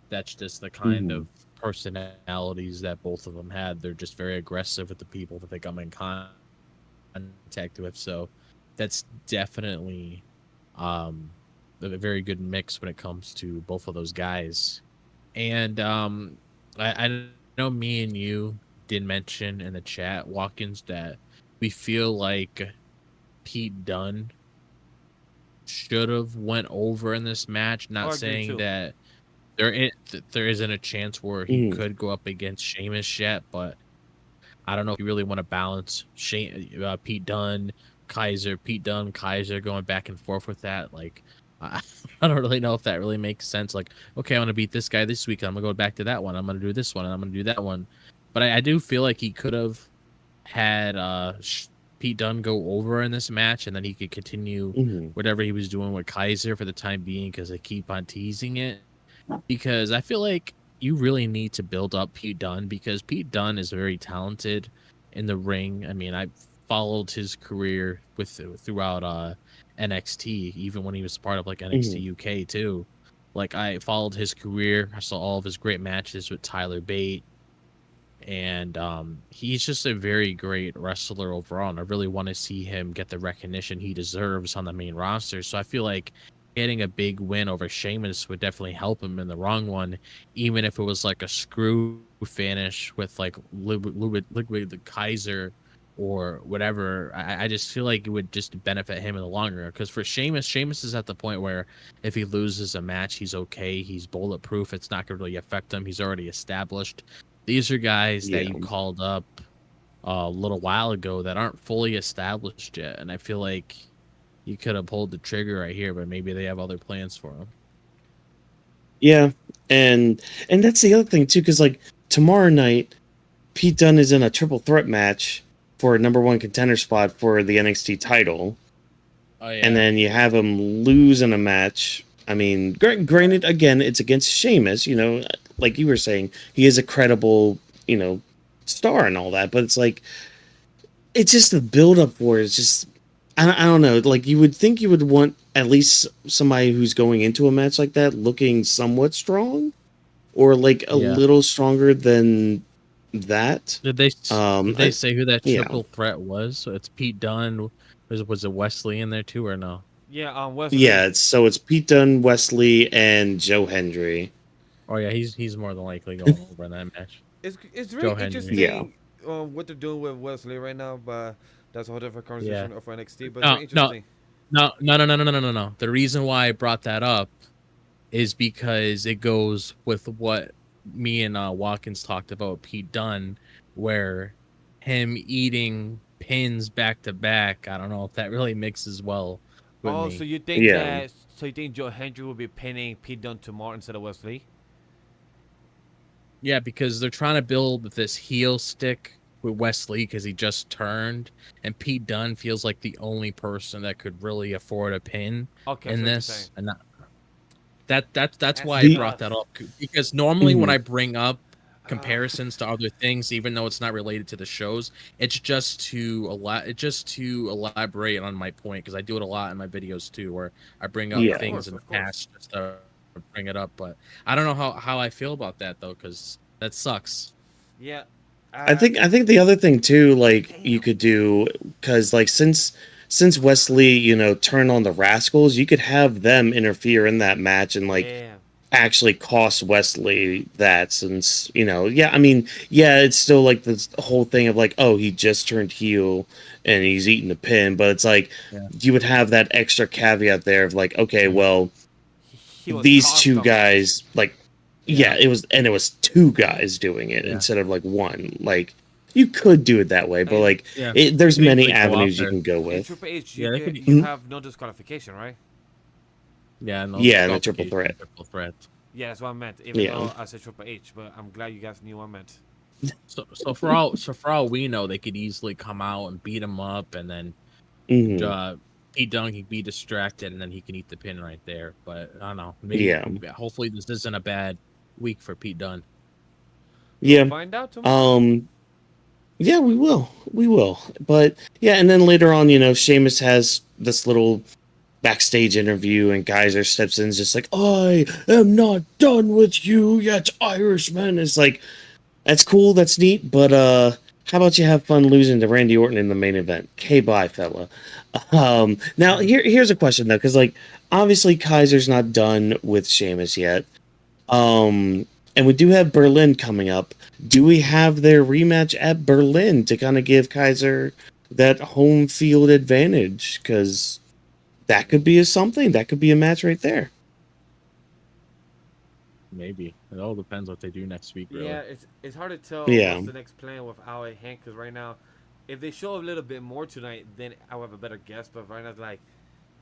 that's just the kind Mhm. of personalities that both of them had. They're just very aggressive with the people that they come in contact with. So that's definitely um, a very good mix when it comes to both of those guys. And I know me and you did mention in the chat, Watkins, that we feel like Pete Dunne should have went over in this match. I Not agree saying too. that there isn't a chance where he could go up against Sheamus yet, but I don't know if you really want to balance Pete Dunne, Kaiser, Pete Dunne, Kaiser going back and forth with that. Like, I, I don't really know if that really makes sense. Like, okay, I'm gonna beat this guy this week. I'm gonna go back to that one. I'm gonna do this one, and I'm gonna do that one. But I do feel like he could have had Pete Dunne go over in this match, and then he could continue whatever he was doing with Kaiser for the time being, because they keep on teasing it. Because I feel like you really need to build up Pete Dunne, because Pete Dunne is very talented in the ring. I mean, I followed his career throughout NXT, even when he was part of like NXT UK too. Like, I followed his career. I saw all of his great matches with Tyler Bate, and he's just a very great wrestler overall. And I really want to see him get the recognition he deserves on the main roster. So I feel like getting a big win over Sheamus would definitely help him in the wrong one, even if it was like a screw finish with like Liquid Kaiser or whatever. I just feel like it would just benefit him in the long run. Because for Sheamus is at the point where if he loses a match, he's okay. He's bulletproof. It's not going to really affect him. He's already established. These are guys that you called up a little while ago that aren't fully established yet. And I feel like you could have pulled the trigger right here, but maybe they have other plans for him. Yeah, and that's the other thing too, because like tomorrow night, Pete Dunne is in a triple threat match for a #1 contender spot for the NXT title. Oh, yeah. And then you have him lose in a match. I mean, granted, again, it's against Sheamus. You know, like you were saying, he is a credible, star and all that. But it's like, it's just the build up for it. It's just, I don't know. Like, you would think you would want at least somebody who's going into a match like that looking somewhat strong, or like a little stronger than that. Did they say who that triple threat was? So it's Pete Dunne. Was it Wesley in there too, or no? Yeah, Wesley. Yeah, it's Pete Dunne, Wesley, and Joe Hendry. Oh yeah, he's more than likely going over in that match. It's really interesting. Yeah. What they're doing with Wesley right now, but that's a whole different conversation of NXT. But No, it's interesting. No. The reason why I brought that up is because it goes with what me and Watkins talked about Pete Dunne, where him eating pins back to back. I don't know if that really mixes well with me. So you think Joe Hendry will be pinning Pete Dunne tomorrow instead of Wesley? Yeah, because they're trying to build this heel stick with Wesley because he just turned, and Pete Dunne feels like the only person that could really afford a pin in this. And that's why I brought that up, because normally when I bring up comparisons to other things, even though it's not related to the shows, it's just to elaborate on my point, because I do it a lot in my videos too, where I bring up things in the past just to bring it up. But I don't know how I feel about that though, because that sucks. Yeah. I think the other thing too, like you could do, because like since Wesley, turned on the Rascals, you could have them interfere in that match and actually cost Wesley that, since it's still like this whole thing of like, oh, he just turned heel and he's eating the pin, but it's like you would have that extra caveat there of like, okay, well, these two guys, like, it was two guys doing it instead of like one. Like, you could do it that way, but like there's many avenues you can go with. Triple H, you have no disqualification, right? Yeah, no. Yeah, the triple threat. Yeah, that's what I meant. Even though I said Triple H, but I'm glad you guys knew what I meant. So for all we know, they could easily come out and beat him up, and then Pete Dunne can be distracted, and then he can eat the pin right there. But I don't know. Maybe, hopefully this isn't a bad week for Pete Dunne. Yeah. We'll find out tomorrow. Yeah, we will. But yeah, and then later on, Sheamus has this little backstage interview, and Geyser steps in, just like, I am not done with you yet, Irishman. It's like, that's cool, that's neat, but how about you have fun losing to Randy Orton in the main event? Okay, bye, fella. Now here's a question though, because like obviously Kaiser's not done with Sheamus yet. And we do have Berlin coming up. Do we have their rematch at Berlin to kind of give Kaiser that home field advantage, because that could be a something. That could be a match right there. Maybe it all depends what they do next week, really. Yeah, it's hard to tell Yeah. what's the next plan with Ao and Hank, because right now, if they show a little bit more tonight, then I'll have a better guess. But right now, it's like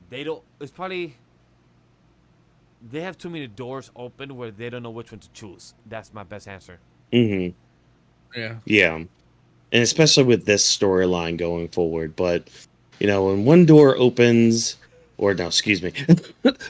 they don't. It's probably they have too many doors open where they don't know which one to choose. That's my best answer. Hmm. Yeah. Yeah, and especially with this storyline going forward. But when one door opens, or no, excuse me,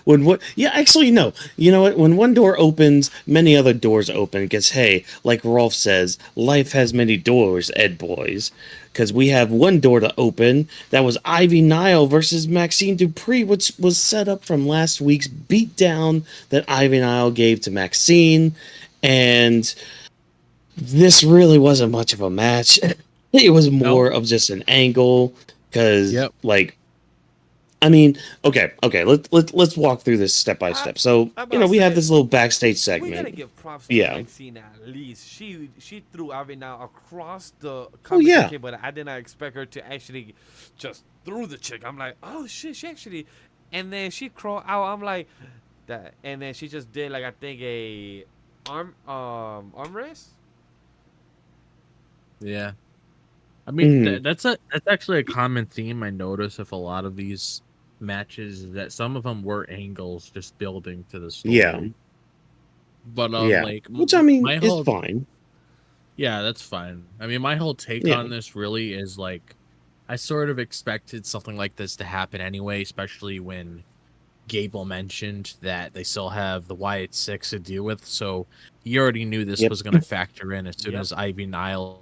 when what? Yeah, actually, no. You know what? When one door opens, many other doors open. Because hey, like Rolf says, life has many doors, Ed boys. Because we have one door to open. That was Ivy Nile versus Maxine Dupree, which was set up from last week's beatdown that Ivy Nile gave to Maxine, and this really wasn't much of a match. It was more of just an angle because, Yep. like, I mean, okay, let's walk through this step by step. So, I'm about to we have say, this little backstage We gotta segment. give props to Yeah. Maxine at least. She threw Ivy now across the Oh, commentary yeah. table. But I did not expect her to actually just through the chick. I'm like, oh shit, she actually, and then she crawled out. I'm like, that, and then she just did like I think a arm race. Yeah. I mean, Mhm. that's actually a common theme I notice with a lot of these matches, is that some of them were angles just building to the story. Yeah. But Yeah. like Which, I mean, my is whole fine. yeah, that's fine. I mean, my whole take Yeah. on this really is like, I sort of expected something like this to happen anyway, especially when Gable mentioned that they still have the Wyatt Six to deal with. So you already knew this Yep. was going to factor in as soon Yep. as Ivy Nile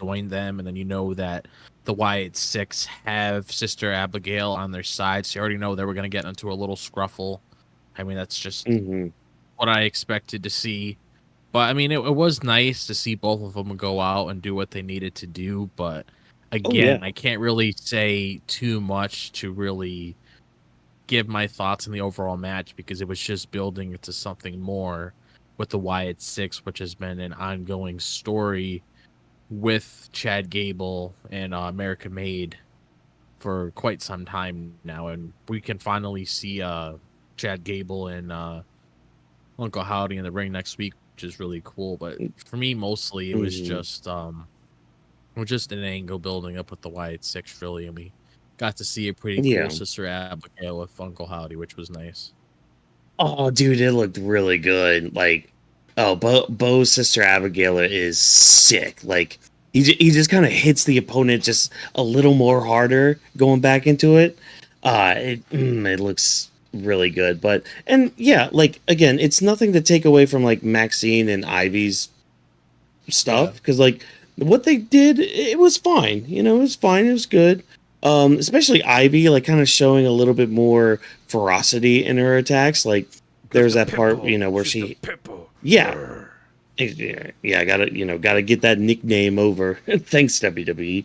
joined them, and then you know that the Wyatt Six have Sister Abigail on their side. So you already know they were going to get into a little scruffle. I mean, that's just Hmm. what I expected to see. But I mean, it was nice to see both of them go out and do what they needed to do. But Oh, again, yeah. I can't really say too much to really give my thoughts on the overall match, because it was just building into something more with the Wyatt Six, which has been an ongoing story with Chad Gable and America Made for quite some time now, and we can finally see Chad Gable and Uncle Howdy in the ring next week, which is really cool. But for me, mostly it was Mhm. just an angle building up with the Wyatt Six, really, and we got to see a pretty Yeah. cool Sister Abigail with Uncle Howdy, which was nice. Oh, dude, it looked really good. Like, oh, Bo's Sister Abigail is sick. Like, he just kind of hits the opponent just a little more harder going back into it. It looks really good. But, and yeah, like, again, it's nothing to take away from, like, Maxine and Ivy's stuff. Because, like, what they did, it was fine. It was fine. It was good. Especially Ivy, like, kind of showing a little bit more ferocity in her attacks. Like, there's that part, where she, yeah, yeah, I gotta get that nickname over. Thanks, WWE.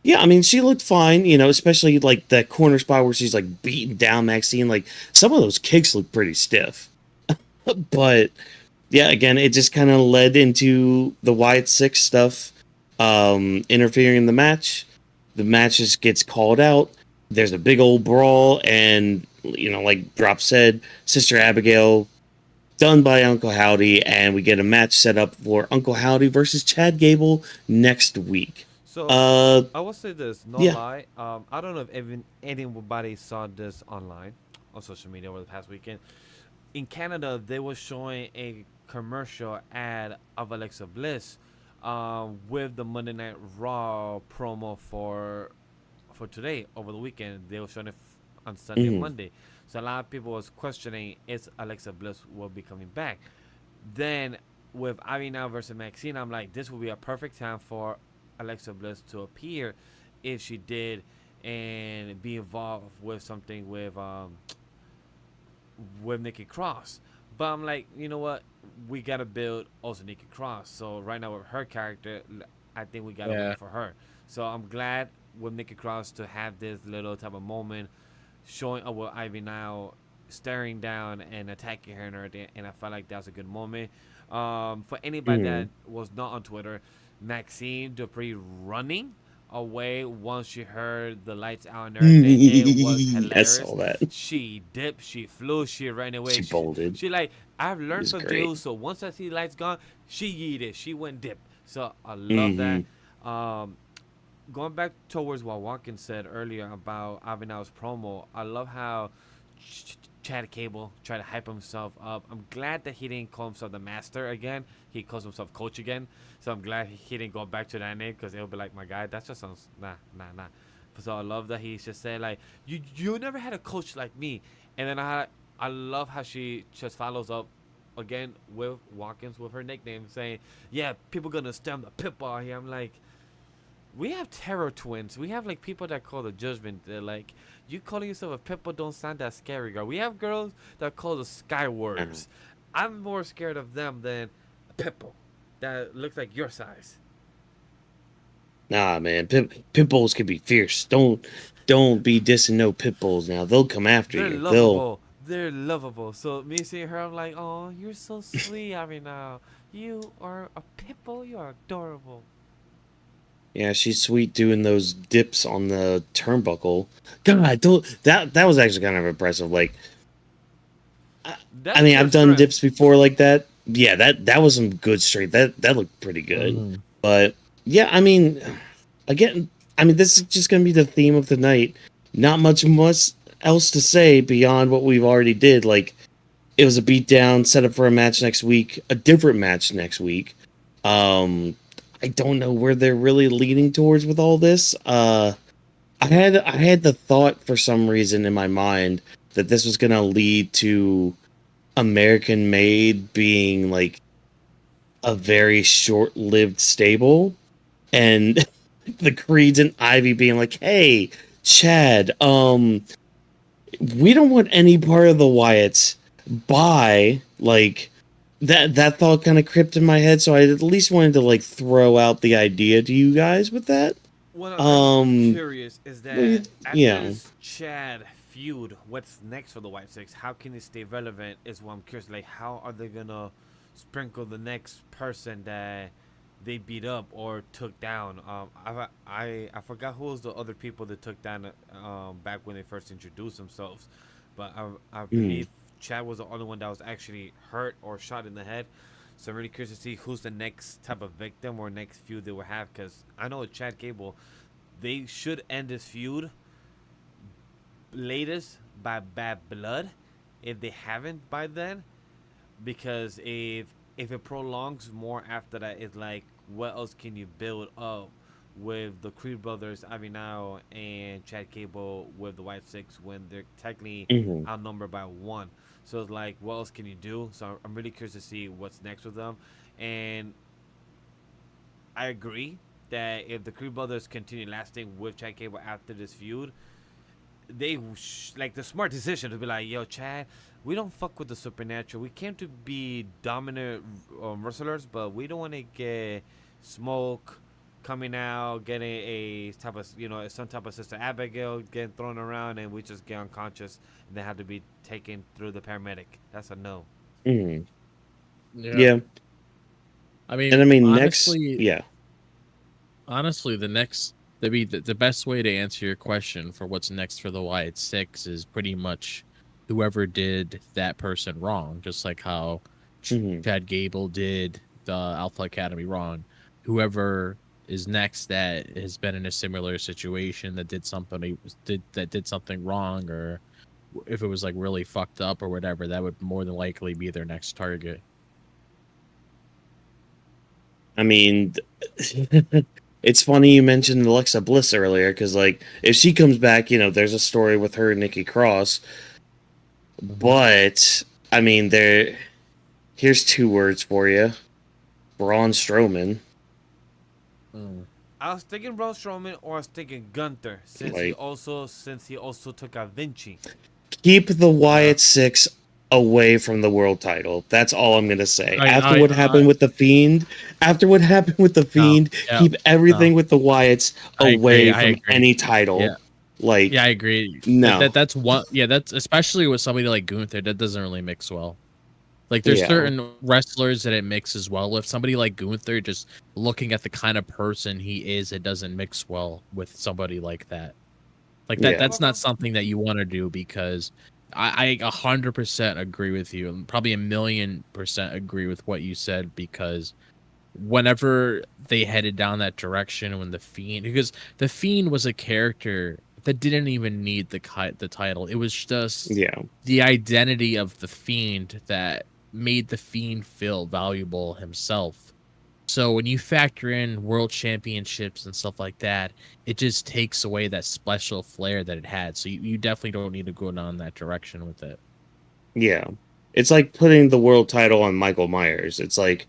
Yeah, I mean, she looked fine, especially like that corner spot where she's like beating down Maxine. Like, some of those kicks look pretty stiff, but yeah, again, it just kind of led into the Wyatt Six stuff, interfering in the match. The match just gets called out. There's a big old brawl, and like Drop said, Sister Abigail done by Uncle Howdy, and we get a match set up for Uncle Howdy versus Chad Gable next week. So I will say this, no Yeah. lie. I don't know if even anybody saw this online on social media over the past weekend. In Canada, they were showing a commercial ad of Alexa Bliss, with the Monday Night Raw promo for today over the weekend. They were showing it on Sunday and Mhm. Monday. So a lot of people was questioning if Alexa Bliss will be coming back. Then with Ivy now versus Maxine, I'm like, this would be a perfect time for Alexa Bliss to appear if she did and be involved with something with Nikki Cross. But I'm like, you know what? We gotta build also Nikki Cross. So right now with her character, I think we gotta wait for her. So I'm glad with Nikki Cross to have this little type of moment, showing up with Ivy now, staring down and attacking her and everything. And I felt like that was a good moment. For anybody that was not on Twitter, Maxine Dupree running away once she heard the lights out and everything. It was I hilarious. saw that. She dipped, she flew, she ran away. She bolted. She like I've It learned was from great. Jey, so once I see the lights gone, she yeeted, she went dip. So I love Hmm. that. Going back towards what Watkins said earlier about Avenal's promo, I love how Chad Cable tried to hype himself up. I'm glad that he didn't call himself the master again. He calls himself coach again. So I'm glad he didn't go back to that name because it'll be like, my guy, that just sounds nah. So I love that he's just saying like, you never had a coach like me. And then I love how she just follows up again with Watkins with her nickname saying, yeah, people gonna stem the pitball here. I'm like, we have terror twins. We have like people that call the judgment. They're like, you calling yourself a pitbull don't sound that scary, girl. We have girls that call the Skywards. I'm more scared of them than a pitbull that looks like your size. Nah, man, pit bulls can be fierce. Don't be dissing no pit bulls now. They'll come after They're you. They'll lovable. They're lovable. So me seeing her, I'm like, oh, you're so sweet, Abby. Now you are a pitbull. You are adorable. Yeah, she's sweet doing those dips on the turnbuckle. God, that was actually kind of impressive. Like, That's I mean, pure I've done strength. dips before like that. Yeah, that was some good straight. That looked pretty good. Mhm. But yeah, I mean, again, I mean, this is just gonna be the theme of the night. Not much else to say beyond what we've already did. Like, it was a beatdown, set up for a match next week, a different match next week. I don't know where they're really leaning towards with all this. I had the thought for some reason in my mind that this was gonna lead to American Made being like a very short-lived stable, and the Creeds and Ivy being like, "Hey, Chad, we don't want any part of the Wyatts. Bye." Like, that thought kind of crept in my head, so I at least wanted to like throw out the idea to you guys with that. What I'm Um, curious is what do you- that after yeah. this Chad feud, what's next for the White Six? How can they stay relevant? Is what I'm curious. Like, how are they gonna sprinkle the next person that they beat up or took down? I forgot who was the other people that took down back when they first introduced themselves, but I believe Chad was the only one that was actually hurt or shot in the head. So I'm really curious to see who's the next type of victim or next feud they will have. Because I know with Chad Gable, they should end this feud latest by Bad Blood, if they haven't by then. Because if it prolongs more after that, it's like, what else can you build up with the Creed brothers, Avinao and Chad Gable with the White Six when they're technically Mhm. outnumbered by one? So it's like, what else can you do? So I'm really curious to see what's next with them. And I agree that if the Creed brothers continue lasting with Chad Gable after this feud, they like the smart decision to be like, yo, Chad, we don't fuck with the supernatural. We came to be dominant wrestlers, but we don't want to get smoke coming out, getting a type of, some type of Sister Abigail getting thrown around, and we just get unconscious and they have to be taken through the paramedic. That's a no. Mhm. Yeah. Yeah, I mean, and I mean honestly, next, the best way to answer your question for what's next for the Wyatt Six is pretty much whoever did that person wrong, just like how Mhm. Chad Gable did the Alpha Academy wrong. Whoever is next that has been in a similar situation that did something wrong, or if it was like really fucked up or whatever, that would more than likely be their next target. I mean, it's funny you mentioned Alexa Bliss earlier because, like, if she comes back, there's a story with her and Nikki Cross. But I mean, here's two words for you: Braun Strowman. I was thinking Braun Strowman, or I was thinking Gunther, since he Like- also took out Vinci. Keep the Wyatt Six away from the world title. That's all I'm gonna say. After what happened with the Fiend, yeah, keep everything with the Wyatts I away agree, I from agree. any title. Yeah. Like, Yeah, I agree. No. That's one. Yeah, that's especially with somebody like Gunther. That doesn't really mix well. Like there's Yeah. certain wrestlers that it mixes well with. Somebody like Gunther, just looking at the kind of person he is, it doesn't mix well with somebody like that. Like Yeah. that's not something that you want to do, because I 100% agree with you, and probably 1,000,000% agree with what you said, because whenever they headed down that direction, when the Fiend, because the Fiend was a character that didn't even need the title. It was just Yeah. the identity of the Fiend that made the Fiend feel valuable himself. So when you factor in world championships and stuff like that, it just takes away that special flair that it had. So you definitely don't need to go down that direction with it. Yeah. It's like putting the world title on Michael Myers. It's like,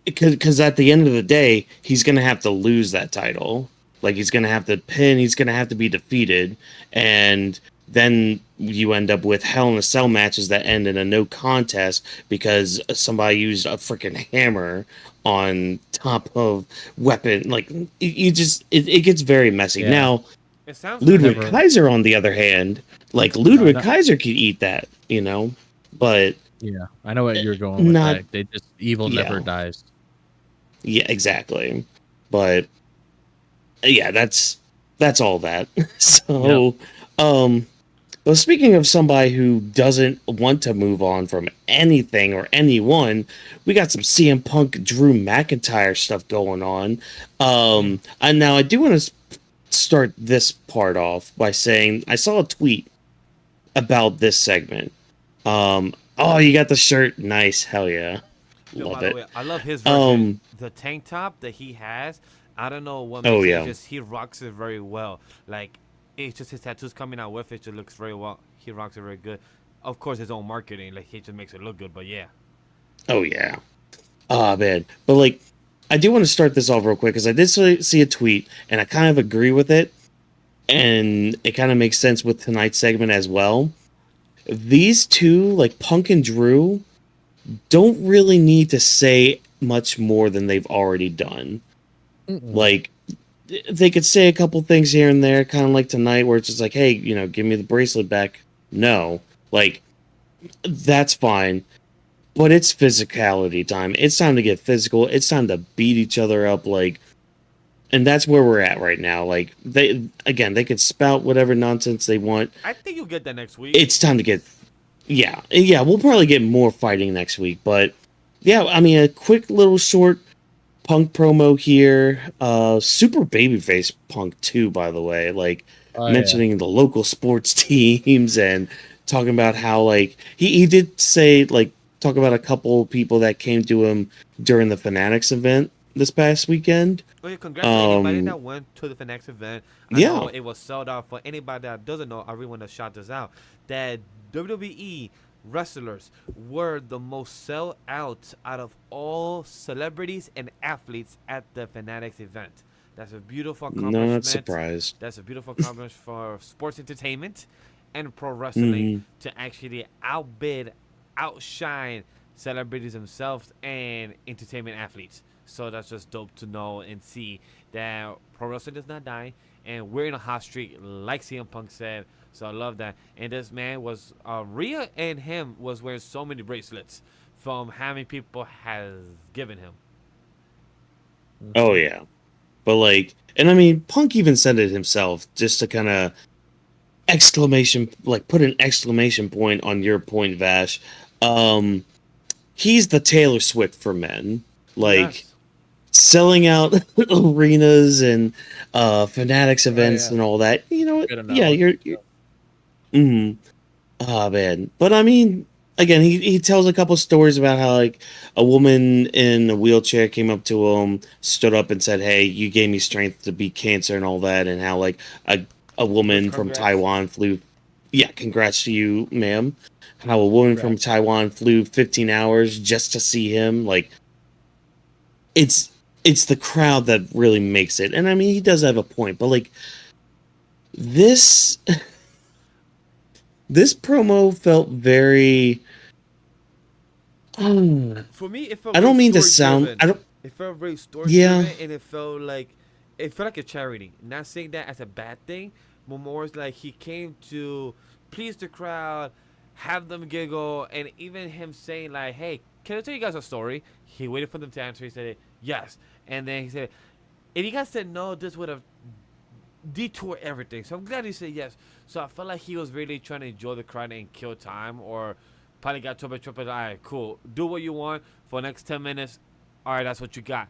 because at the end of the day, he's going to have to lose that title. Like, he's going to have to pin, he's going to have to be defeated. And then you end up with Hell in a Cell matches that end in a no contest because somebody used a freaking hammer on top of weapon. Like, it gets very messy. Yeah. Now, It sounds Ludwig Never- Kaiser, on the other hand, like, Ludwig no. Kaiser could eat that, you know? But, Yeah, I know what you're going with Not- that. They just evil Yeah. never dies. yeah, exactly. But, yeah, that's all that. So, well, speaking of somebody who doesn't want to move on from anything or anyone, we got some CM Punk, Drew McIntyre stuff going on. And now I do want to start this part off by saying I saw a tweet about this segment. Oh, you got the shirt. Nice. Hell yeah. Yo, Love by it. the way, I love his version. Um, The tank top that he has, I don't know what Oh, makes yeah. it, just he rocks it very well. Like, it's just his tattoos coming out with it just looks very well. He rocks it very good. Of course, his own marketing, like he just makes it look good. But yeah, Oh yeah. Ah man. But like, I do want to start this off real quick because I did see a tweet and I kind of agree with it, and it kind of makes sense with tonight's segment as well. These two, like Punk and Drew, don't really need to say much more than they've already done. Like, they could say a couple things here and there, kind of like tonight, where it's just like, hey, you know, give me the bracelet back. No, like, that's fine. But it's physicality time. It's time to get physical. It's time to beat each other up, like, and that's where we're at right now. Like, they could spout whatever nonsense they want. I think you'll get that next week. It's time to get, yeah, we'll probably get more fighting next week. But yeah, I mean, a quick little short Punk promo here. Super babyface Punk too, by the way. Like, Oh, mentioning the local sports teams and talking about how, like, he did say, like, talk about a couple people that came to him during the Fanatics event this past weekend. Oh, yeah, congrats to anybody Um, that went to the next event. I Yeah. know it was sold out. For anybody that doesn't know, I really want to shout this out. That WWE wrestlers were the most sell out of all celebrities and athletes at the Fanatics event. That's a beautiful accomplishment. Not surprised. That's a beautiful accomplishment for sports entertainment and pro wrestling to actually outbid, outshine celebrities themselves and entertainment athletes. So that's just dope to know and see that pro wrestling does not die, and we're in a hot streak, like CM Punk said. So I love that. And this man was Rhea and him was wearing so many bracelets from how many people has given him. Oh yeah, but like, and I mean, Punk even said it himself, just to kind of put an exclamation point on your point, Vash. He's the Taylor Swift for men, like. Yes. Selling out arenas and Fanatics events yeah. and all that. You know, Good yeah, analogy. you're oh man. But I mean, again, he tells a couple stories about how, like, a woman in a wheelchair came up to him, stood up and said, "Hey, you gave me strength to beat cancer," and all that, and how, like, a woman from Congrats. Taiwan flew. Yeah, congrats to you, ma'am. How a woman from Taiwan flew 15 hours just to see him. Like, it's the crowd that really makes it. And I mean, he does have a point, but like, this promo felt very For me, it felt I don't very mean to sound story-driven. It felt very story Yeah. driven, and it felt like a charity. Not saying that as a bad thing, but more as like he came to please the crowd, have them giggle, and even him saying like, "Hey, can I tell you guys a story?" He waited for them to answer. He said yes, and then he said, "If you guys said no, this would have detour everything." So I'm glad he said yes. So I felt like he was really trying to enjoy the crowd and kill time, or probably got to a triple. All right, cool. Do what you want for the next 10 minutes. All right, that's what you got.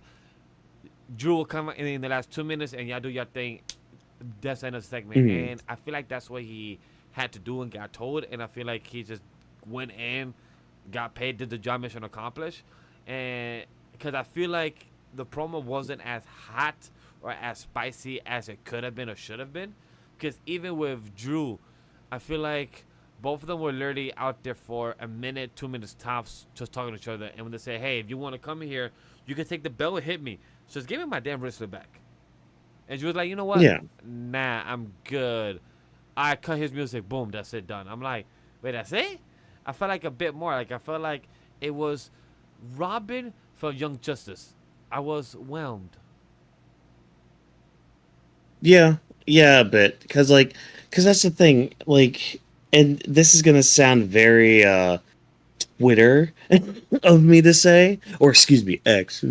Drew will come in the last 2 minutes, and y'all do your thing. That's the end of the segment. Mhm. And I feel like that's what he had to do and got told. And I feel like he just went in, got paid, did the job, mission accomplished. And because I feel like the promo wasn't as hot or as spicy as it could have been or should have been. Because even with Drew, I feel like both of them were literally out there for a minute, 2 minutes tops, just talking to each other. And when they say, "Hey, if you want to come here, you can take the belt and hit me. So just give me my damn wristlet back." And Drew was like, "You know what? Yeah. Nah, I'm good." I cut his music. Boom, that's it, done. I'm like, wait, that's it? I felt like a bit more. Like I felt like it was Robin from Young Justice. I was whelmed. Yeah, yeah, a bit. Cause that's the thing. Like, and this is gonna sound very Twitter of me to say, or excuse me, X,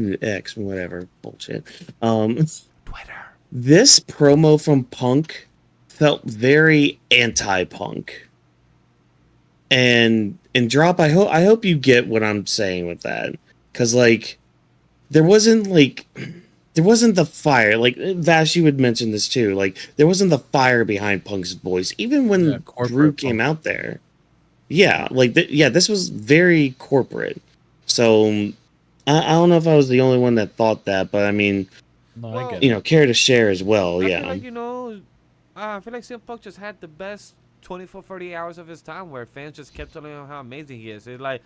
whatever bullshit. Twitter. This promo from Punk felt very anti-Punk, and Drop. I hope you get what I'm saying with that, cause like there wasn't like there wasn't the fire. Like Vash, you would mention this too. Like there wasn't the fire behind Punk's voice, even when Yeah, Drew corporate came Punk. out there. Yeah, like yeah, this was very corporate. So I don't know if I was the only one that thought that, but I mean, No, I Well, get you it. know, care to share as well. I feel Yeah. like, I feel like CM Punk just had the best 24, 30 hours of his time where fans just kept telling him how amazing he is. It's like,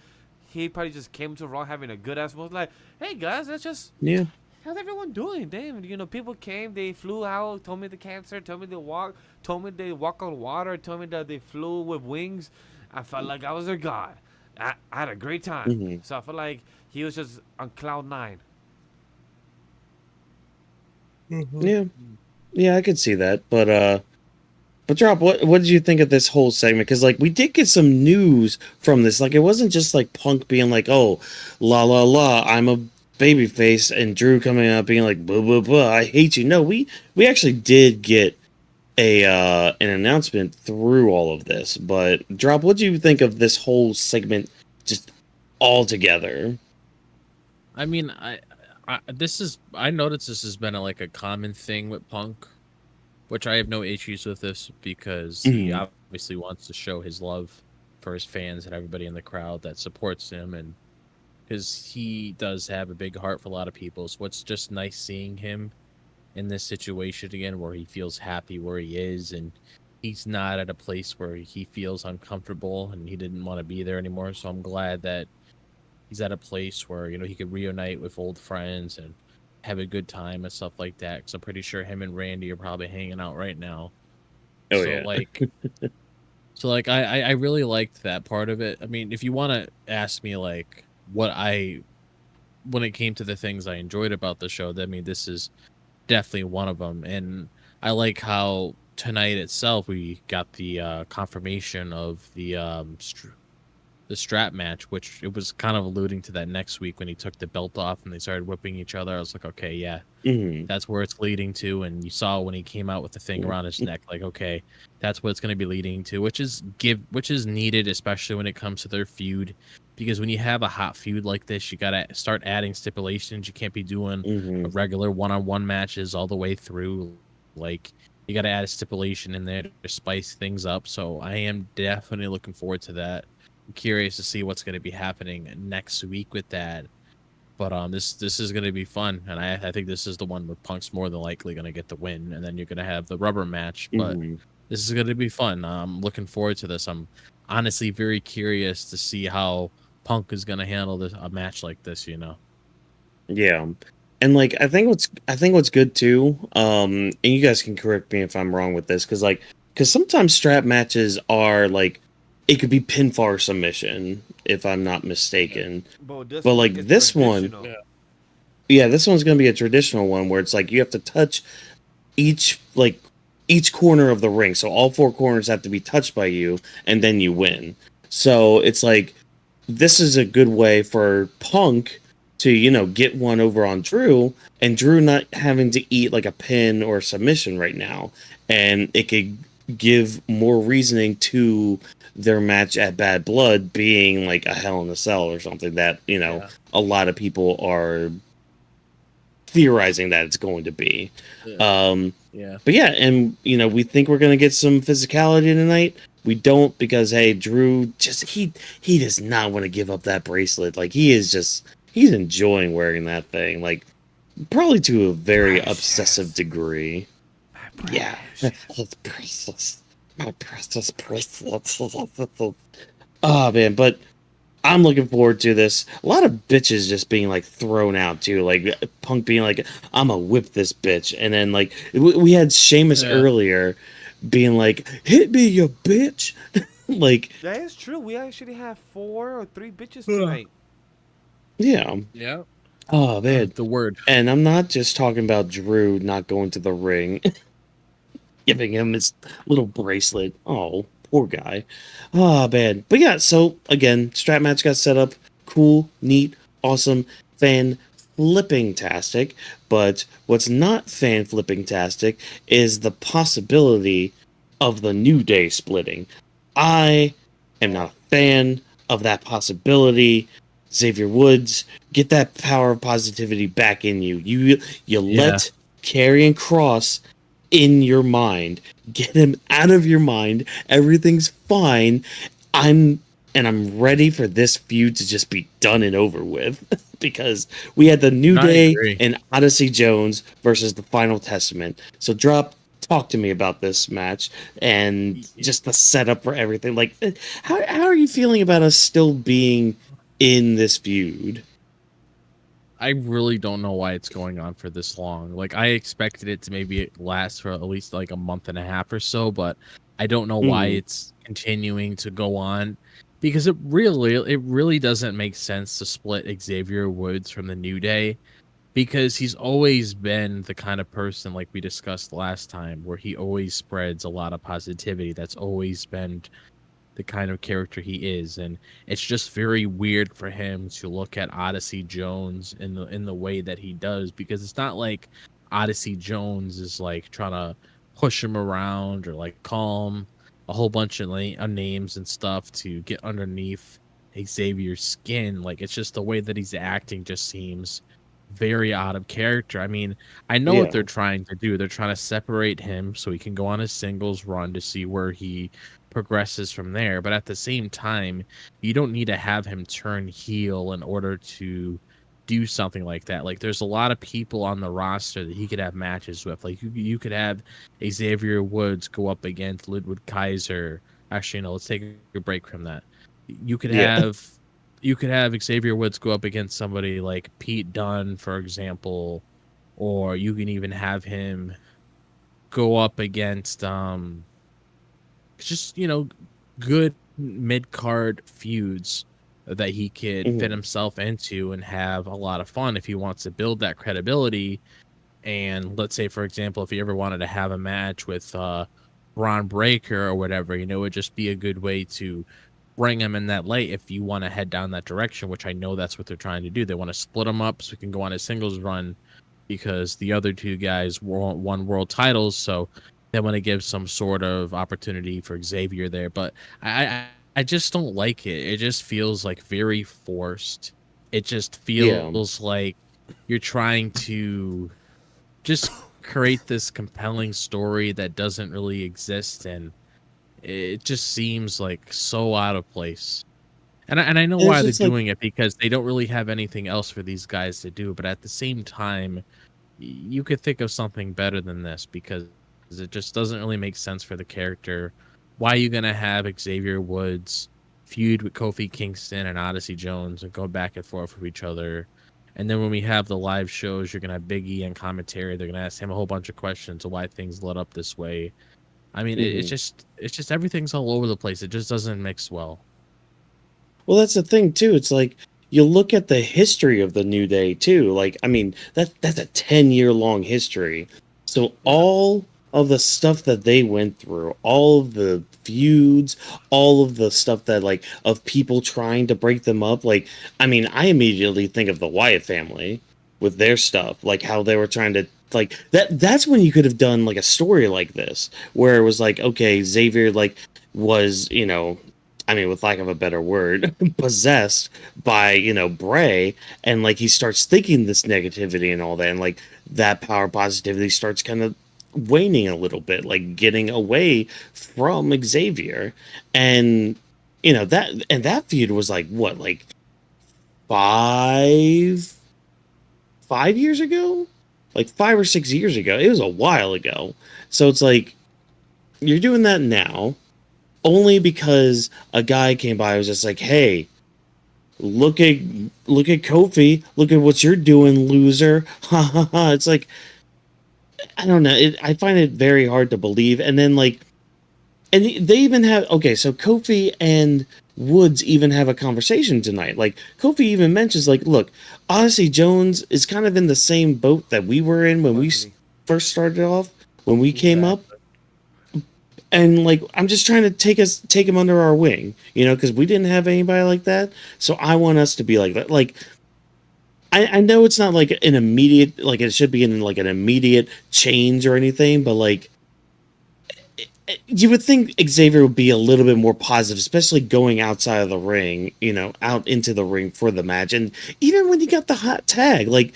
he probably just came to Raw having a good ass was like, "Hey guys, let's just Yeah. how's everyone doing? Damn, people came, they flew out, told me the cancer, told me they walk, told me they walk on water, told me that they flew with wings. I felt like I was their god. I had a great time. Mhm. So I feel like he was just on cloud nine. Yeah. Yeah, I could see that. But Drop, what did you think of this whole segment? Because like we did get some news from this. Like it wasn't just like Punk being like, "Oh, la la la, I'm a babyface," and Drew coming out being like, "Blah blah blah, I hate you." No, we actually did get a an announcement through all of this. But Drop, what do you think of this whole segment just all together? I mean, I noticed this has been like a common thing with Punk, which I have no issues with this because he Mhm. obviously wants to show his love for his fans and everybody in the crowd that supports him, and because he does have a big heart for a lot of people. So it's just nice seeing him in this situation again, where he feels happy where he is, and he's not at a place where he feels uncomfortable and he didn't want to be there anymore. So I'm glad that he's at a place where he could reunite with old friends and have a good time and stuff like that. Because I'm pretty sure him and Randy are probably hanging out right now. Oh So yeah. like, I really liked that part of it. I mean, if you want to ask me like when it came to the things I enjoyed about the show, I mean, this is definitely one of them. And I like how tonight itself we got the confirmation of the strap match, which it was kind of alluding to that next week when he took the belt off and they started whipping each other. I was like, okay, yeah, Mhm. that's where it's leading to. And you saw when he came out with the thing around his neck, like, okay, that's what it's going to be leading to, which is needed, especially when it comes to their feud. Because when you have a hot feud like this, you got to start adding stipulations. You can't be doing Mhm. regular one-on-one matches all the way through. Like, you got to add a stipulation in there to spice things up. So I am definitely looking forward to that. I'm curious to see what's going to be happening next week with that. But this is going to be fun, and I think this is the one where Punk's more than likely going to get the win, and then you're going to have the rubber match. But Mhm. this is going to be fun. I'm looking forward to this. I'm honestly very curious to see how Punk is going to handle a match like this. Yeah. And like I think what's good too, and you guys can correct me if I'm wrong with this, because sometimes strap matches are like it could be pinfall or submission, if I'm not mistaken. But this But one like is this one, traditional. yeah, this one's gonna be a traditional one where it's like you have to touch each each corner of the ring. So all four corners have to be touched by you, and then you win. So it's like this is a good way for Punk to, get one over on Drew, and Drew not having to eat like a pin or submission right now. And it could give more reasoning to their match at Bad Blood being like a Hell in a Cell or something that, Yeah. a lot of people are theorizing that it's going to be. Yeah. Yeah. But yeah, and we think we're gonna get some physicality tonight. We don't, because hey, Drew just he does not want to give up that bracelet. Like he's enjoying wearing that thing, like probably to a very obsessive degree. Yeah, his bracelets, my precious bracelets. Oh man, but I'm looking forward to this. A lot of bitches just being like thrown out too, like Punk being like, "I'm gonna whip this bitch," and then like we had Sheamus earlier being like, "Hit me, you bitch!" Like That is true. We actually have 4 or 3 bitches tonight. yeah, Yeah. oh man, The word. and I'm not just talking about Drew not going to the ring, giving him his little bracelet. Oh, poor guy. Oh man, but yeah. So again, strap match got set up. Cool, neat, awesome, fan flipping tastic. But what's not fan flipping tastic is the possibility of the New Day splitting. I am not a fan of that possibility. Xavier Woods, get that power of positivity back in you. You let Karrion Kross in your mind. Get him out of your mind. Everything's fine. I'm ready for this feud to just be done and over with. Because we had the New Day and Odyssey Jones versus the Final Testament. So talk to me about this match and just the setup for everything. Like, how are you feeling about us still being in this feud? I really don't know why it's going on for this long. Like, I expected it to maybe last for at least like a month and a half or so, but I don't know why it's continuing to go on, because it really doesn't make sense to split Xavier Woods from the New Day, because he's always been the kind of person, like we discussed last time, where he always spreads a lot of positivity. That's always been the kind of character he is, and it's just very weird for him to look at Odyssey Jones in the way that he does, because it's not like Odyssey Jones is like trying to push him around or like call him a whole bunch of names and stuff to get underneath Xavier's skin. Like, it's just the way that he's acting just seems very out of character. I mean, I know what they're trying to do. They're trying to separate him so he can go on his singles run to see where he progresses from there. But at the same time, you don't need to have him turn heel in order to do something like that. Like, there's a lot of people on the roster that he could have matches with. Like, you could have Xavier Woods go up against Ludwig Kaiser. Actually, no, let's take a break from that. You could have Xavier Woods go up against somebody like Pete Dunne, for example, or you can even have him go up against just good mid-card feuds that he could fit himself into and have a lot of fun if he wants to build that credibility. And let's say, for example, if he ever wanted to have a match with Braun Breaker or whatever, it would just be a good way to bring him in that light if you want to head down that direction, which I know that's what they're trying to do. They want to split him up so he can go on a singles run, because the other two guys won world titles, so they want to give some sort of opportunity for Xavier there. But I just don't like it. It just feels like very forced. It just feels like you're trying to just create this compelling story that doesn't really exist, and it just seems like so out of place. And I know why they're doing it, because they don't really have anything else for these guys to do. But at the same time, you could think of something better than this, because it just doesn't really make sense for the character. Why are you going to have Xavier Woods feud with Kofi Kingston and Odyssey Jones and go back and forth with each other? And then when we have the live shows, you're going to have Big E and commentary. They're going to ask him a whole bunch of questions of why things led up this way. I mean, it's just everything's all over the place. It just doesn't mix well. Well, that's the thing too. It's like you look at the history of the New Day too. Like, I mean, that's a 10-year long history. So all of the stuff that they went through, all of the feuds, all of the stuff that like of people trying to break them up. Like, I mean, I immediately think of the Wyatt family with their stuff, like how they were trying to like that's when you could have done like a story like this where it was like, okay, Xavier like was, I mean, with lack of a better word, possessed by, Bray, and like he starts thinking this negativity and all that, and like that power positivity starts kind of waning a little bit, like getting away from Xavier. And that feud was like what, like five 5 years ago? Like 5 or 6 years ago. It was a while ago. So it's like you're doing that now only because a guy came by and was just like, hey, look at Kofi, look at what you're doing, loser. Ha ha ha. It's like, I don't know. I find it very hard to believe. And then like, and they even have, okay, so Kofi and Woods even have a conversation tonight. Like Kofi even mentions like, look, Odyssey Jones is kind of in the same boat that we were in when we Supposedly. first started off, when we came up. Exactly. And like, I'm just trying to take him under our wing, because we didn't have anybody like that. So I want us to be like that. Like, I know it's not like an immediate, like it should be in like an immediate change or anything, but like you would think Xavier would be a little bit more positive, especially going outside of the ring, out into the ring for the match. And even when he got the hot tag, like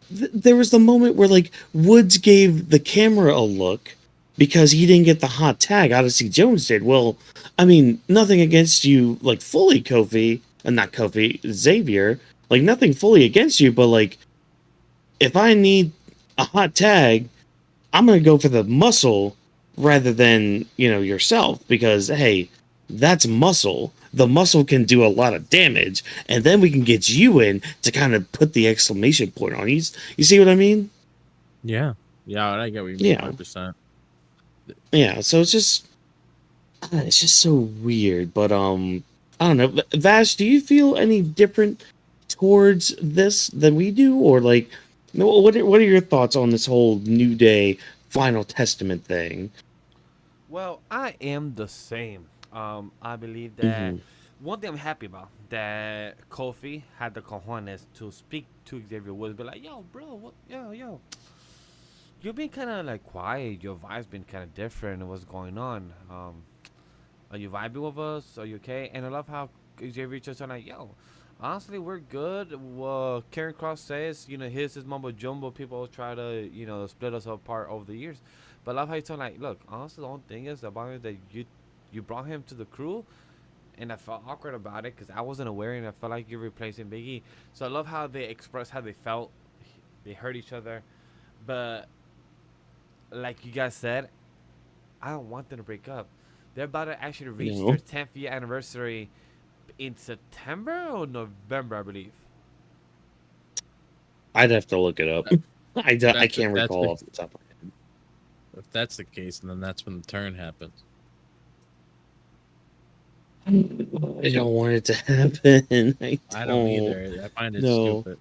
there was the moment where like Woods gave the camera a look because he didn't get the hot tag. Odyssey Jones did. Well, I mean, nothing against you, like fully Kofi, not Kofi, Xavier, like nothing fully against you, but like if I need a hot tag, I'm gonna go for the muscle rather than yourself because hey, that's muscle. The muscle can do a lot of damage, and then we can get you in to kind of put the exclamation point on. You see what I mean? Yeah. Yeah, I get what you mean Yeah, 100%. yeah. So it's just so weird. But I don't know. Vash, do you feel any different towards this than we do, or like, what are your thoughts on this whole New Day Final Testament thing? Well, I am the same. I believe that Hmm. one thing I'm happy about that Kofi had the cojones to speak to Xavier Woods, be like, "Yo, bro, what? Yo, you've been kind of like quiet. Your vibe's been kind of different. What's going on? Are you vibing with us? Are you okay?" And I love how Xavier just like, "Yo, honestly, we're good." Well, Karen Cross says, his is mumbo jumbo. People try to, split us apart over the years. But I love how he's like, "Look, honestly, the only thing is that you brought him to the crew." And I felt awkward about it because I wasn't aware, and I felt like you're replacing Biggie. So I love how they expressed how they felt. They hurt each other, but like you guys said, I don't want them to break up. They're about to actually reach their No, 10th year anniversary in September or November, I believe. I'd have to look it up. That, I that's can't that's recall the, off the top of if that's the case, then that's when the turn happens. my head. I don't want it to happen. I I don't don't. either. I find it No. stupid.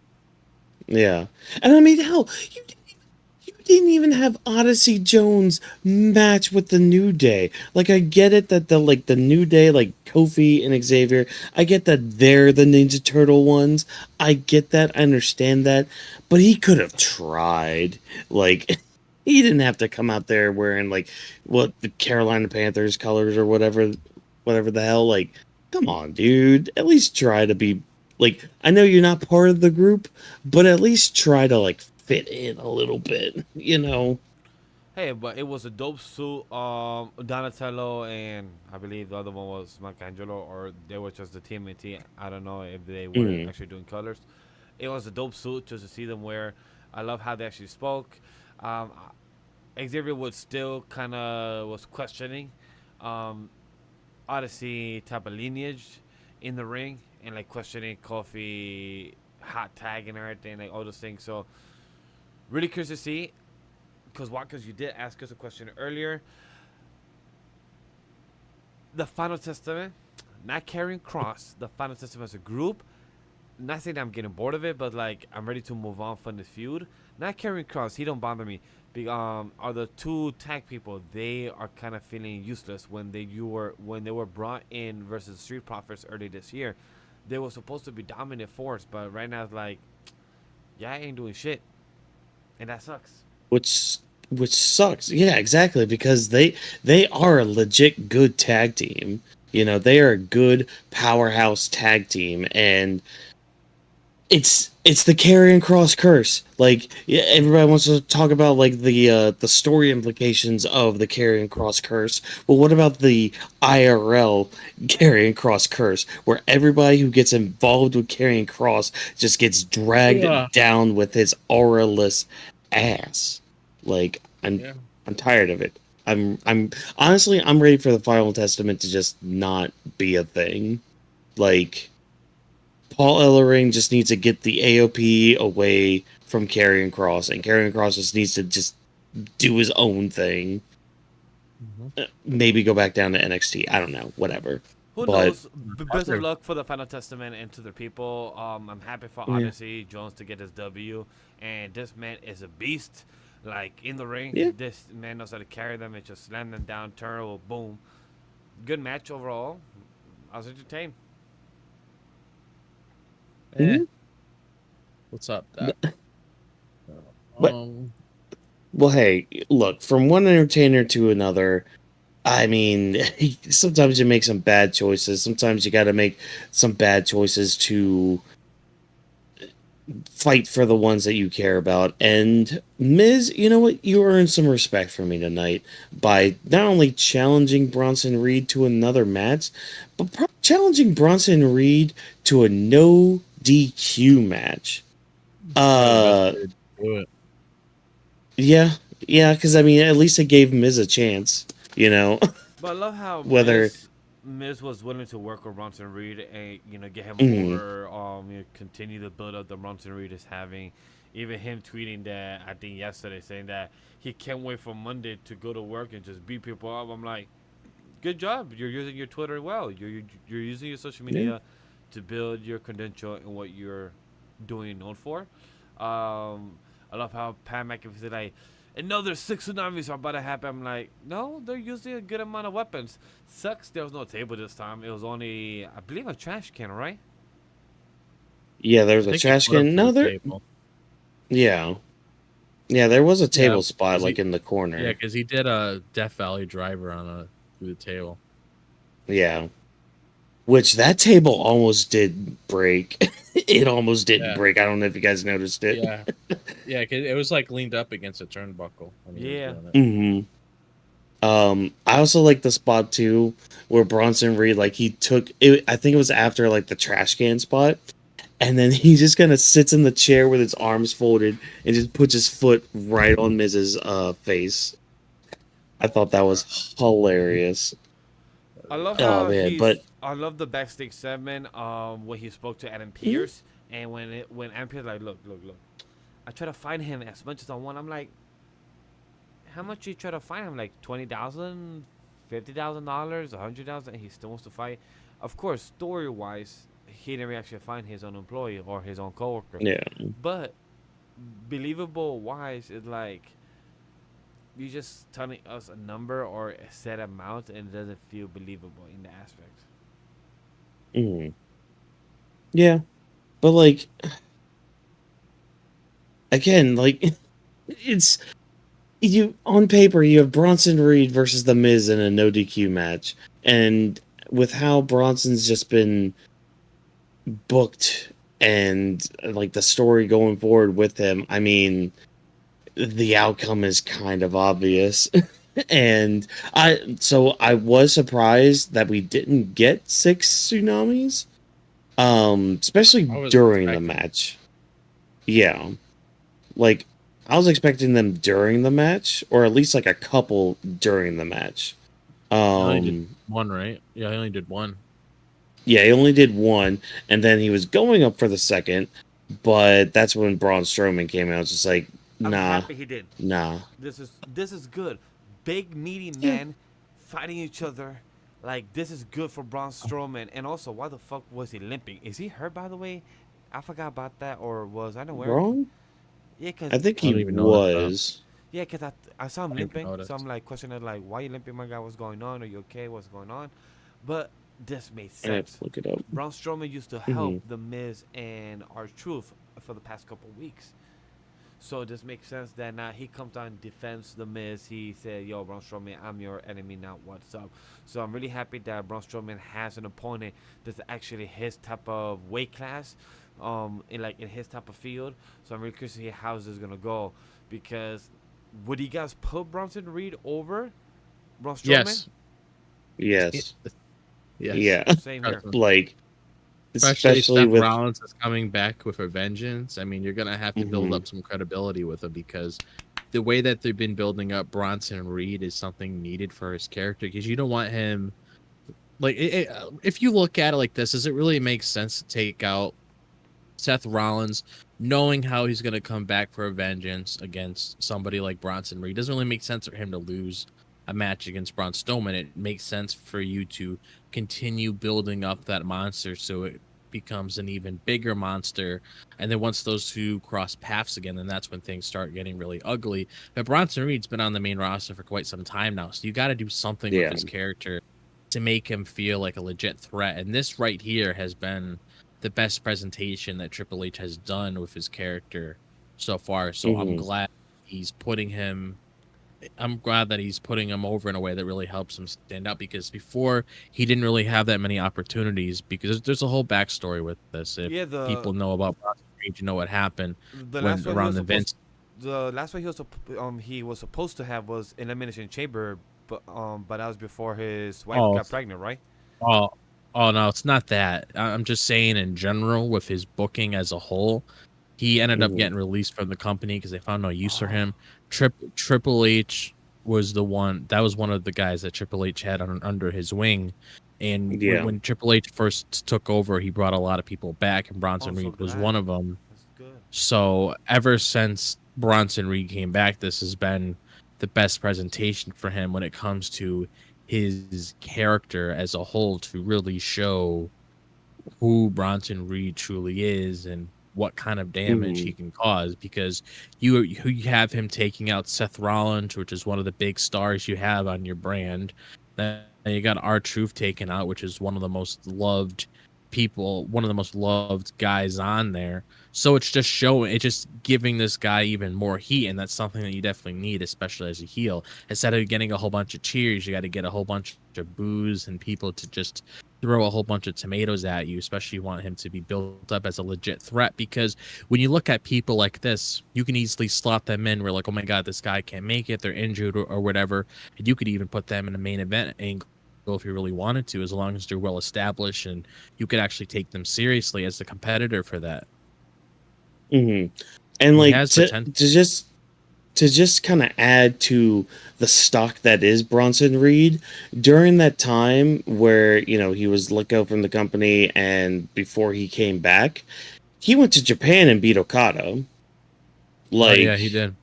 Yeah. And I mean, hell, you didn't even have Odyssey Jones match with the New Day. Like, I get it that the New Day, like Kofi and Xavier, I get that they're the Ninja Turtle ones. I get that. I understand that. But he could have tried. Like, he didn't have to come out there wearing like what the Carolina Panthers colors or whatever the hell. Like, come on, dude. At least try to be like. I know you're not part of the group, but at least try to like fit in a little bit. Hey, but it was a dope suit. Donatello and I believe the other one was Michelangelo, or they were just the TMNT. I don't know if they were Mm. actually doing colors. It was a dope suit just to see them wear. I love how they actually spoke. Um, Xavier Woods still kind of was questioning um, Odyssey type of lineage in the ring and like questioning Kofi hot tag and everything, like all those things. So really curious to see because Watkins, you did ask us a question earlier. The Final Testament, not carrying cross, the Final Testament as a group, not saying that I'm getting bored of it, but like I'm ready to move on from this feud. Not Karrion Cross, he don't bother me. Are the two tag people? They are kind of feeling useless when they were brought in versus Street Profits early this year. They were supposed to be dominant force, but right now it's like, yeah, I ain't doing shit, and that sucks. which which sucks. Yeah, exactly, because they are a legit good tag team. You know, they are a good powerhouse tag team, and it's the Karrion Cross curse. Like, yeah, everybody wants to talk about like the story implications of the Karrion Cross curse. Well, what about the IRL Karrion Cross curse, where everybody who gets involved with Karrion Cross just gets dragged Yeah. down with his auraless ass? Like, Yeah. I'm tired of it. I'm honestly I'm ready for the Final Testament to just not be a thing. Like, Paul Ellering just needs to get the AOP away from Karrion Cross, and Karrion Cross just needs to just do his own thing. Maybe go back down to NXT. I don't know, whatever. Who But knows? Best of luck for the Final Testament and to the people. I'm happy for Yeah. Odyssey Jones to get his W, and this man is a beast. Like in the ring, Yeah. this man knows how to carry them and just slam them down, turn, boom. Good match overall. I was entertained. Mhm. What's up, Doc? But- well, hey, look, from one entertainer to another, I mean, sometimes you make some bad choices. Sometimes you got to make some bad choices to fight for the ones that you care about. And Miz, you know what? You earned some respect from me tonight by not only challenging Bronson Reed to another match, but challenging Bronson Reed to a no DQ match. Do it. Yeah, because I mean, at least it gave Miz a chance, you know. But I love how Whether- Miz was willing to work with Bronson Reed and get him Mhm. over. Continue the build up that Bronson Reed is having. Even him tweeting that I think yesterday, saying that he can't wait for Monday to go to work and just beat people up. I'm like, good job. You're using your Twitter well. You're using your social media to build your credential and what you're doing and known for. I love how Pat McAfee said like, another 6 tsunamis are about to happen. I'm like, no, they're using a good amount of weapons. Sucks there was no table this time. It was only, I believe, a trash can, right? Yeah, there's I a think he trash put him can. to No, the there. table. Yeah, there was a table Yeah, spot is he- like in the corner. Yeah, because he did a Death Valley driver on a through the table. Yeah. Which that table almost did break. It almost didn't Yeah. break. I don't know if you guys noticed it. Yeah, yeah, 'cause it was like leaned up against a turnbuckle. When he was Yeah. doing it. I also like the spot too where Bronson Reed, like, he took it. I think it was after like the trash can spot, and then he just kind of sits in the chair with his arms folded and just puts his foot right on Miz's face. I thought that was hilarious. I love Oh, how man, but- I love the backstage segment when he spoke to Adam Pierce and when Adam Pierce like look, I try to find him as much as I want. I'm like, how much you try to find him? Like $20,000, $50,000, $100,000. He still wants to fight. Of course, story wise, he never actually find his own employee or his own coworker. Yeah. But believable wise, it's like you just telling us a number or a set amount and it doesn't feel believable in the aspect. Yeah, but like, again, like, it's you on paper you have Bronson Reed versus The Miz in a no DQ match, and with how Bronson's just been booked and like the story going forward with him, I mean, the outcome is kind of obvious. And I was surprised that we didn't get 6 tsunamis, especially I was during the expecting- match. Yeah, like, I was expecting them during the match, or at least like a couple during the match. only did one, right? Yeah, I only did one. Yeah, he only did one, and then he was going up for the second, but that's when Braun Strowman came out. It's just like, I'm nah, happy he did. nah. This is good. Big meaty Yeah. men fighting each other. Like this is good for Braun Strowman. And also, why the fuck was he limping? Is he hurt by the way? I forgot about that, or was I unaware? Wrong? Yeah, cause I think I he don't even notice that. was. yeah, cause I saw him I didn't limping, so notice. I'm like questioning like, why you limping, my guy? What's going on? Are you okay? What's going on? But this made I have to sense. look it up. Braun Strowman used to help Hmm. the Miz and R-Truth for the past couple weeks. So this makes sense that now he comes on defense the Miz. He said, "Yo, Braun Strowman, I'm your enemy now. What's up?" So I'm really happy that Braun Strowman has an opponent that's actually his type of weight class, in his type of field. So I'm really curious to see how this is gonna go, because would you guys put Bronson Reed over Braun Strowman? Yes. Yes. Yes. Yeah. Same here. Like, Especially especially Seth with. Rollins is coming back with a vengeance. I mean, you're gonna have to build Mhm. up some credibility with him because the way that they've been building up Bronson Reed is something needed for his character. Because you don't want him if you look at it like this, does it really make sense to take out Seth Rollins, knowing how he's gonna come back for a vengeance against somebody like Bronson Reed? It doesn't really make sense for him to lose a match against Braun Strowman. It makes sense for you to continue building up that monster so it becomes an even bigger monster. And then once those two cross paths again, then that's when things start getting really ugly. But Bronson Reed's been on the main roster for quite some time now, so you got to do something with Yeah. his character to make him feel like a legit threat. And this right here has been the best presentation that Triple H has done with his character so far. So Mhm. I'm glad that he's putting him over in a way that really helps him stand out, because before he didn't really have that many opportunities, because there's a whole backstory with this. If Yeah, people know about Bronson Reed, you know what happened the when last one he around was the supposed Vince. the last one he was supposed to have was Elimination Chamber, but that was before his wife Oh, got pregnant, right? oh, oh no, it's not that. I'm just saying in general with his booking as a whole. He ended up Mhm. getting released from the company because they found no use for Oh, him. Triple H was the one that was one of the guys that Triple H had under his wing. And Yeah. when Triple H first took over, he brought a lot of people back, and oh, Bronson I'm so Reed was glad. one of them. That's good. So ever since Bronson Reed came back, this has been the best presentation for him when it comes to his character as a whole, to really show who Bronson Reed truly is and what kind of damage he Mhm. can cause, because you have him taking out Seth Rollins, which is one of the big stars you have on your brand. Then you got R-Truth taken out, which is one of the most loved people, one of the most loved guys on there. So it's just giving this guy even more heat, and that's something that you definitely need, especially as a heel. Instead of getting a whole bunch of cheers, you got to get a whole bunch of boos and people to just throw a whole bunch of tomatoes at you, especially you want him to be built up as a legit threat. Because when you look at people like this, you can easily slot them in where, like, oh my god, this guy can't make it, they're injured or whatever. And you could even put them in a main event angle if you really wanted to, as long as they're well established and you could actually take them seriously as a competitor for that. Mhm. And He like has potential. to just kind of add to the stock that is Bronson Reed during that time where, he was let go from the company and before he came back, he went to Japan and beat Okada. Oh yeah, he Like, did.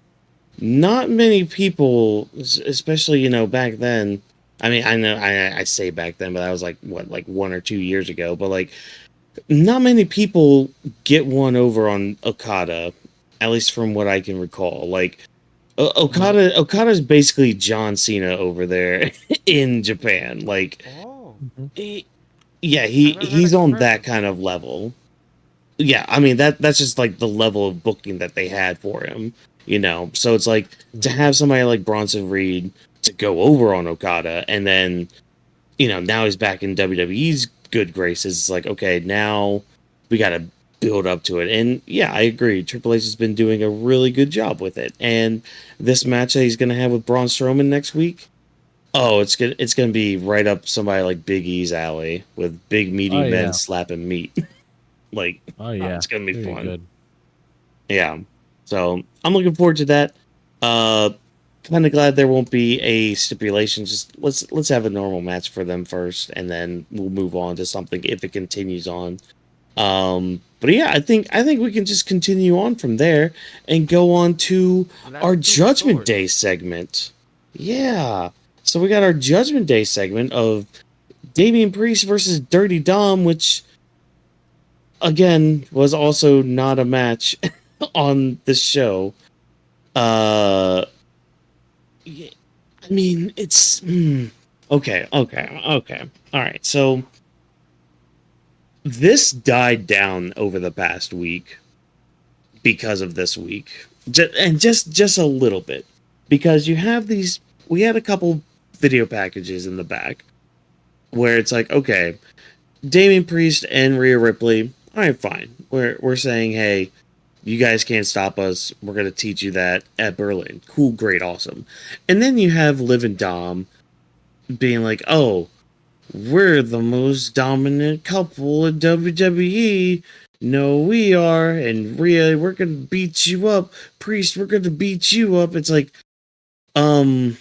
not many people, especially, back then. I mean, I know I say back then, but that was like what, like 1 or 2 years ago. But like, not many people get one over on Okada, at least from what I can recall. Like, Okada's basically John Cena over there in Japan. Like, Oh, he, yeah, I never heard he's that on that comparison. kind of level. Yeah, I mean that's just like the level of booking that they had for him. So it's like to have somebody like Bronson Reed to go over on Okada, and then now he's back in WWE's good graces. It's like, okay, now we got to build up to it. And yeah, I agree. Triple H has been doing a really good job with it. And this match that he's going to have with Braun Strowman next week, oh, it's gonna be right up somebody like Big E's alley with big meaty Oh men yeah. slapping meat. Like, Oh oh, yeah. it's gonna be Very fun. good. Yeah. So I'm looking forward to that. Uh, kind of glad there won't be a stipulation. Just let's have a normal match for them first, and then we'll move on to something if it continues on. But yeah, I think we can just continue on from there and go on to Last our two Judgment Day stories. segment. Yeah. So we got our Judgment Day segment of Damian Priest versus Dirty Dom, which again, was also not a match on this show. Yeah, I mean, it's okay. All right, so this died down over the past week because of this week, and just a little bit, because you have these. We had a couple video packages in the back where it's like, okay, Damian Priest and Rhea Ripley. All right, fine. We're saying, hey, you guys can't stop us. We're gonna teach you that at Berlin. Cool, great, awesome. And then you have Liv and Dom being like, oh, we're the most dominant couple in WWE. No, we are. And Rhea, we're gonna beat you up. Priest, we're gonna beat you up. It's like, no.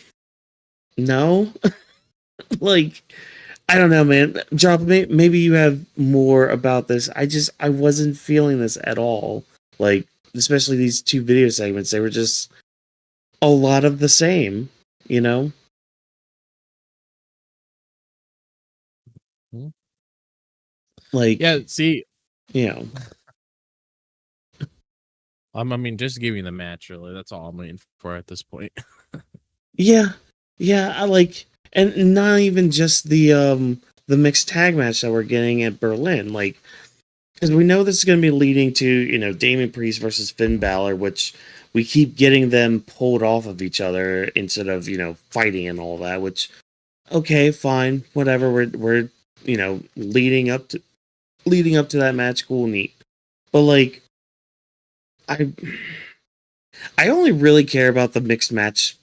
Like, I don't know, man. Drop, maybe you have more about this. I wasn't feeling this at all. Like, especially these two video segments, they were just a lot of the same, you know? Mhm. Like, Yeah, see, you know, I mean, just give me the match, really. That's all I'm waiting for at this point. yeah, yeah, I like, and not even just the mixed tag match that we're getting at Berlin, like, because we know this is going to be leading to, you know, Damian Priest versus Finn Balor, which we keep getting them pulled off of each other instead of, you know, fighting and all that, which, okay, fine, whatever, we're you know, leading up to that match, cool, neat. But like, I I only really care about the mixed match,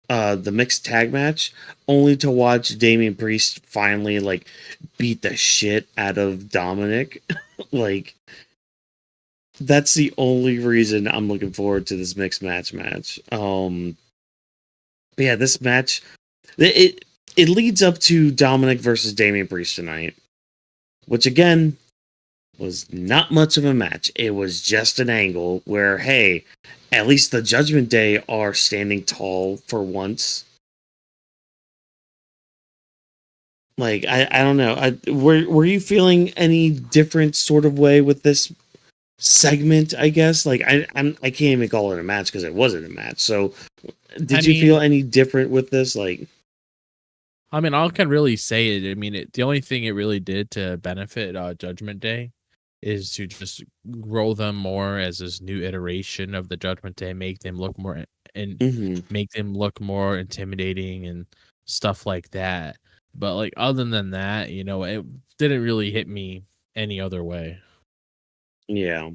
the mixed tag match, only to watch Damian Priest finally like beat the shit out of Dominic. Like, that's the only reason I'm looking forward to this mixed match. But yeah, this match, it leads up to Dominic versus Damian Priest tonight, which again was not much of a match. It was just an angle where, hey, at least the Judgment Day are standing tall for once. Like, I don't know. Were you feeling any different sort of way with this segment? I guess like I can't even call it a match because it wasn't a match. So, did you feel any different with this? Like, I mean, all I can really say it. I mean, the only thing it really did to benefit Judgment Day is to just grow them more as this new iteration of the Judgment Day, make them look more and mm-hmm, make them look more intimidating and stuff like that. But like other than that, it didn't really hit me any other way. yeah,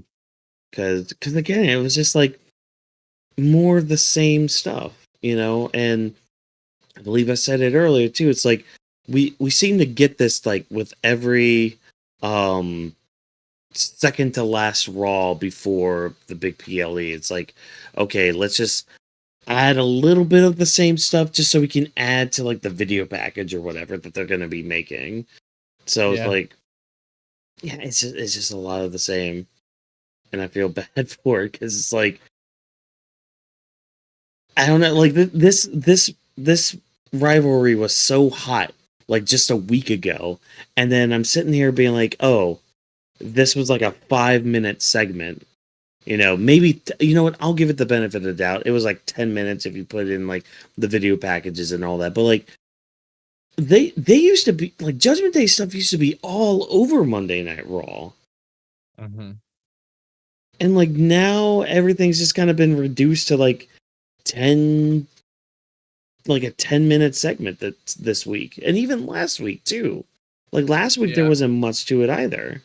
because again, it was just like more of the same stuff, you know, and I believe I said it earlier too. It's like we seem to get this like with every um second to last Raw before the big PLE. It's like, okay, let's just add a little bit of the same stuff just so we can add to like the video package or whatever that they're gonna be making. So it's Yeah. like, yeah, it's just a lot of the same, and I feel bad for it because it's like, I don't know, like this rivalry was so hot like just a week ago, and then I'm sitting here being like, oh, this was like a 5 minute segment. You know, maybe you know what? I'll give it the benefit of the doubt. It was like 10 minutes if you put in like the video packages and all that. But like they used to be like Judgment Day stuff used to be all over Monday Night Raw, Mm-hmm. and like now everything's just kind of been reduced to like 10 like a 10 minute segment that's this week, and even last week too. Like last week there Yeah. wasn't much to it either,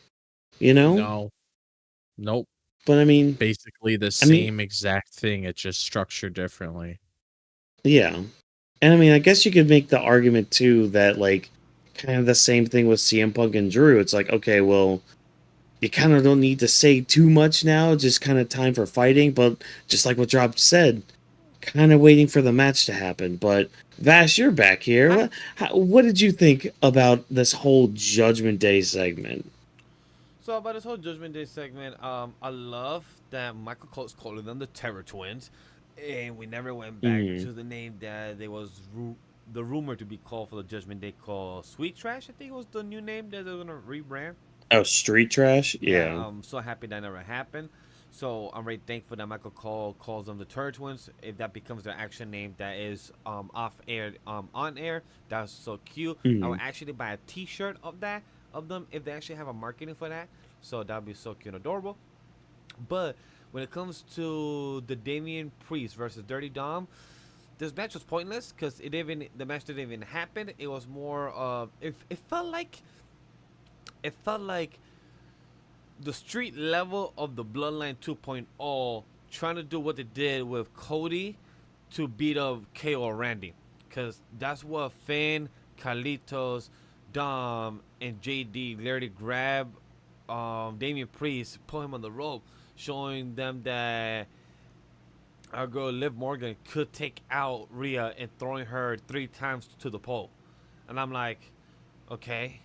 you know. No. Nope. But Basically the I mean, same exact thing. It's just structured differently. yeah. And I mean, I guess you could make the argument too that like kind of the same thing with CM Punk and Drew. It's like, okay, well, you kind of don't need to say too much now, just kind of time for fighting, but just like what Drop said, kind of waiting for the match to happen. But Vash, you're back here. What did you think about this whole Judgment Day segment? So about this whole Judgment Day segment, I love that Michael Cole's calling them the Terror Twins, and we never went back Mm, to the name that they was the rumor to be called for the Judgment Day called Sweet Trash. I think it was the new name that they're gonna rebrand. Oh, street trash. Yeah, Yeah. I'm so happy that never happened. So I'm very thankful that Michael Cole calls them the Turd Twins. If that becomes their action name, that is off air, on air. That's so cute. I would Mhm. actually buy a T-shirt of that of them if they actually have a marketing for that. So that'd be so cute and adorable. But when it comes to the Damian Priest versus Dirty Dom, this match was pointless because the match didn't even happen. It was more of it felt like the street level of the Bloodline 2.0 trying to do what they did with Cody to beat up KO or Randy. Because that's what Finn, Carlitos, Dom, and JD literally grab Damian Priest, pull him on the rope, showing them that our girl Liv Morgan could take out Rhea and throwing her 3 times to the pole. And I'm like, okay,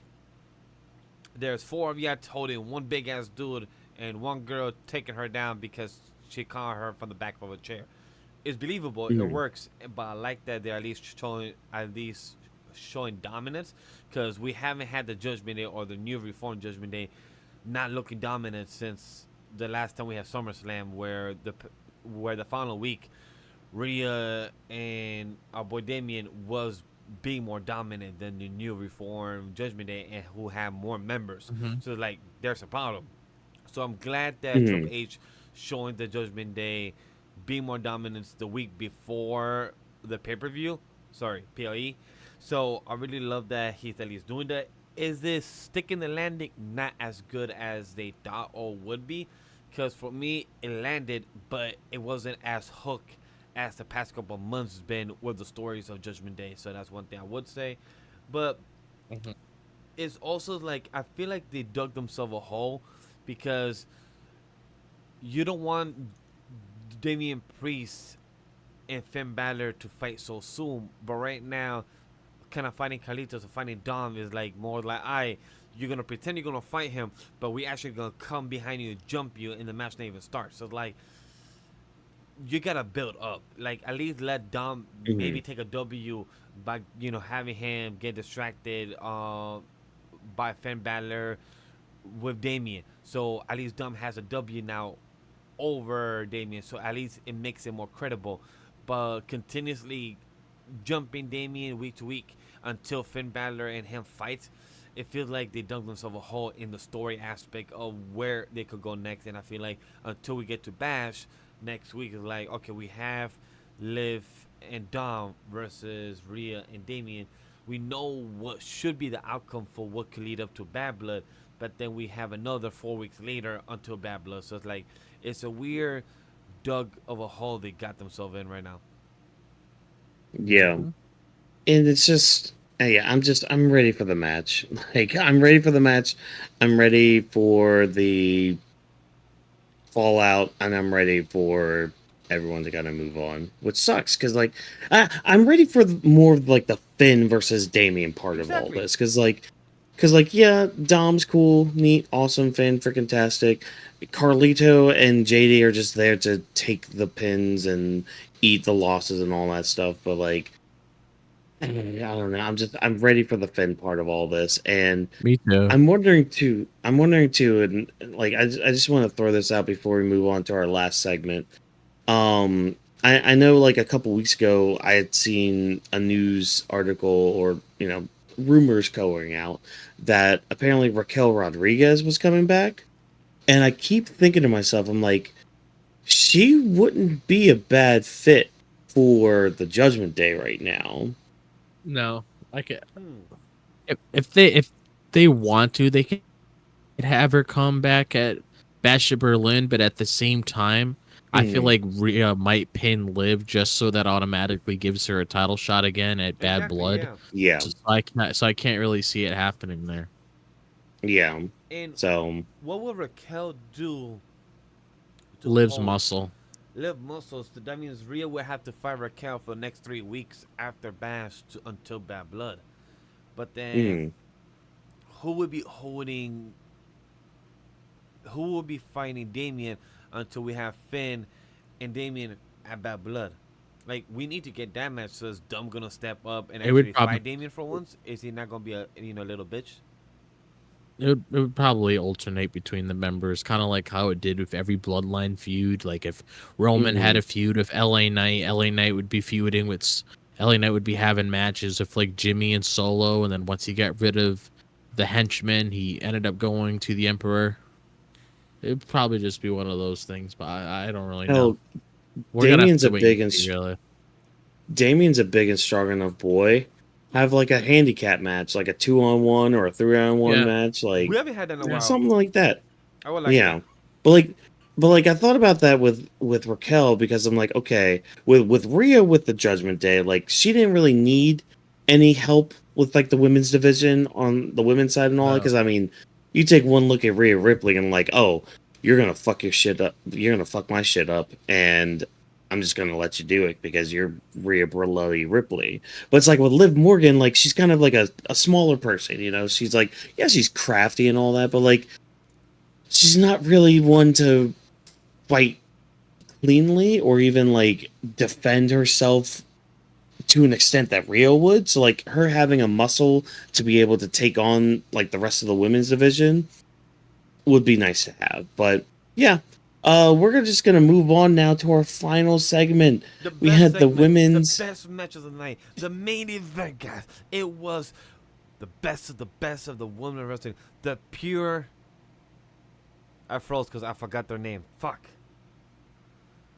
there's 4 of you holding one big ass dude and one girl taking her down because she caught her from the back of a chair. It's believable. It Mhm. works, but I like that they're at least showing dominance because we haven't had the Judgment Day or the new Reformed Judgment Day not looking dominant since the last time we had SummerSlam, where the final week Rhea and our boy Damien was being more dominant than the new Reform Judgment Day and who have more members. Mhm. So like there's a problem. So I'm glad that Triple Mhm. H showing the Judgment Day being more dominant the week before the pay per view. Sorry, PLE. So I really love that he's at least doing that. Is this sticking the landing not as good as they thought or would be? Because for me, it landed, but it wasn't as hooked as the past couple of months has been with the stories of Judgment Day. So that's one thing I would say. But Mhm. it's also like I feel like they dug themselves a hole because you don't want Damian Priest and Finn Balor to fight so soon. But right now, kind of fighting Carlitos or fighting Dom is like more like, you're gonna pretend you're gonna fight him, but we actually gonna come behind you and jump you, and the match not even starts. So like, you gotta build up. Like at least let Dom maybe Mhm. take a W by having him get distracted by Finn Balor with Damien. So at least Dom has a W now over Damien. So at least it makes it more credible. But continuously jumping Damien week to week until Finn Balor and him fight, it feels like they dug themselves a hole in the story aspect of where they could go next. And I feel like until we get to Bash next week, is like, okay, we have Liv and Dom versus Rhea and Damien. We know what should be the outcome for what could lead up to Bad Blood, but then we have another 4 weeks later until Bad Blood. So it's like it's a weird dug of a hole they got themselves in right now. Yeah. Mhm. And it's just yeah, I'm ready for the match. Like I'm ready for the match. I'm ready for the fallout, and I'm ready for everyone to kind of move on, which sucks because like I'm ready for more of like the Finn versus Damien part of all Exactly. this because yeah, Dom's cool, neat, awesome, Finn, freaking tastic. Carlito and JD are just there to take the pins and eat the losses and all that stuff, but like I don't know. I'm ready for the Finn part of all this, and Me too. I'm wondering too. I'm wondering too, and like I just want to throw this out before we move on to our last segment. I know like a couple weeks ago I had seen a news article or rumors going out that apparently Raquel Rodriguez was coming back, and I keep thinking to myself, I'm like, she wouldn't be a bad fit for the Judgment Day right now. No, like Hmm. if they want to, they can have her come back at Bash at Berlin, but at the same time, I feel Hmm. like Rhea might pin Liv just so that automatically gives her a title shot again at Bad Exactly. Blood. Yeah. Yeah, So I can't really see it happening there. yeah. And So what will Raquel do to Liv's hold muscle. Liv muscles? That means Rhea will have to fight Raquel for the next 3 weeks after Bash until Bad Blood. But then mm, who would be holding? Who will be fighting Damien until we have Finn and Damien at Bad Blood? Like we need to get that match. So is Dumb gonna step up and It would actually probably fight Damien for once? Is he not gonna be a little bitch? it would probably alternate between the members, kind of like how it did with every Bloodline feud. Like if Roman had Mhm. a feud with LA Knight would be feuding with LA Knight would be having matches with like Jimmy and Solo, and then once he got rid of the henchmen, he ended up going to the Emperor. It'd probably just be one of those things, but I don't really know. Hell, We're gonna have Damien's to a wait and big and see, really. Damien's a big and strong enough boy. Have like a handicap match, like a 2-on-1 or a 3-on-1 Yeah, match, We like haven't had that in a yeah. while. something like that. I would like that. Yeah, but like, I thought about that with Raquel because I'm like, okay, with Rhea with the Judgment Day, like she didn't really need any help with like the women's division on the women's side and all that. No. Because I mean, you take one look at Rhea Ripley and like, oh, you're gonna fuck your shit up, you're gonna fuck my shit up, and I'm just gonna let you do it because you're Rhea Burley Ripley. But it's like with Liv Morgan, like she's kind of like a smaller person, you know. She's like, yeah, she's crafty and all that, but like she's not really one to fight cleanly or even like defend herself to an extent that Rio would. So like her having a muscle to be able to take on like the rest of the women's division would be nice to have. But yeah, just gonna move on now to our final segment. The We best had the segment, women's. the best match of the night, the main event, guys. It was the best of the women wrestling. The pure. I froze because I forgot their name. Fuck.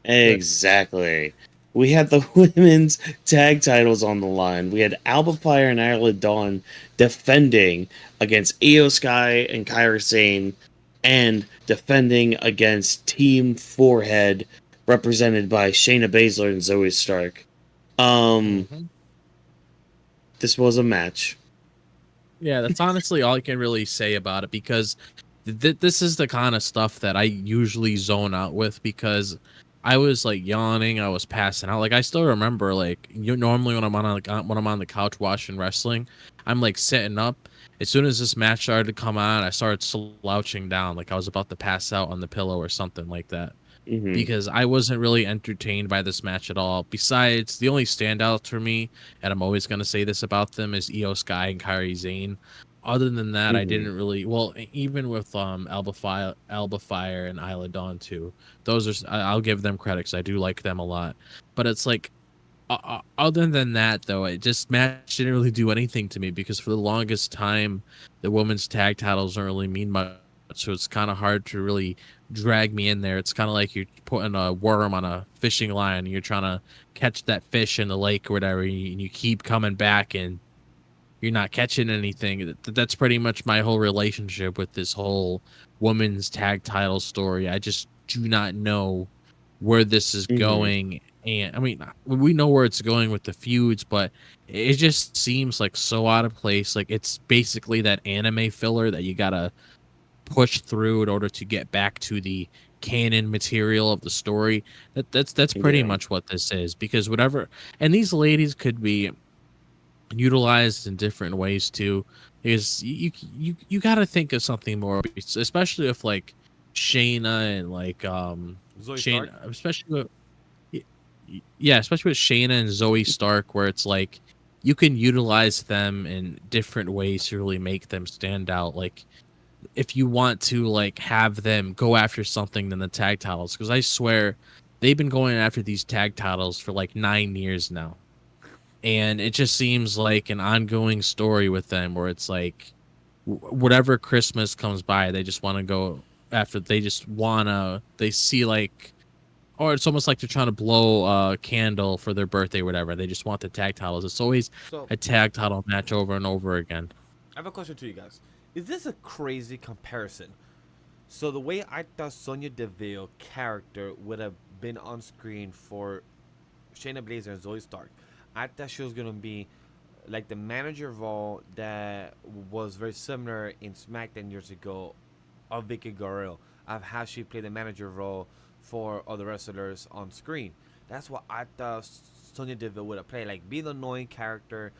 Exactly. We had the women's tag titles on the line. We had Alba Fire and Isla Dawn defending against Io Sky and Kairi Sane, and defending against Team Forehead, represented by Shayna Baszler and Zoe Stark. Mhm. This was a match. Yeah, that's honestly all I can really say about it, because this is the kind of stuff that I usually zone out with, because I was like yawning, I was passing out. Like I still remember, like normally when I'm on the couch watching wrestling, I'm like sitting up. As soon as this match started to come on, I started slouching down, like I was about to pass out on the pillow or something like that, Hmm. because I wasn't really entertained by this match at all. Besides, the only standout for me, and I'm always going to say this about them, is Io Sky and Kairi Sane. Other than that, I Hmm. didn't really. Well, even with Alba Fire and Isla Dawn too. Those are, I'll give them credit because I do like them a lot. But it's like, other than that though, it just match didn't really do anything to me, because for the longest time, the women's tag titles don't really mean much. So it's kind of hard to really drag me in there. It's kind of like you're putting a worm on a fishing line and you're trying to catch that fish in the lake or whatever, and you keep coming back and you're not catching anything. That's pretty much my whole relationship with this whole women's tag title story. I just do not know where this is Hmm. going. And I mean, we know where it's going with the feuds, but it just seems like so out of place. Like it's basically that anime filler that you gotta push through in order to get back to the canon material of the story. That's pretty Yeah. much what this is, because whatever, and these ladies could be utilized in different ways too, because you got to think of something more, especially if like Shayna and like Zoe Stark. Shayna, especially with, yeah, especially with Shayna and Zoe Stark, where it's like you can utilize them in different ways to really make them stand out. Like if you want to like have them go after something than the tag titles, because I swear they've been going after these tag titles for like 9 years now, and it just seems like an ongoing story with them, where it's like whatever Christmas comes by, they just want to go after. They just wanna, they see like, or it's almost like they're trying to blow a candle for their birthday or whatever. They just want the tag titles. It's always So a tag title match over and over again. I have a question to you guys. Is this a crazy comparison? So the way I thought Sonya Deville character would have been on screen for Shayna Baszler and Zoe Stark, I thought she was gonna be like the manager role that was very similar in SmackDown years ago of Vicky Guerrero, of how she played the manager role for other wrestlers on screen. That's what I thought Sonya Deville would have played, like be the annoying character,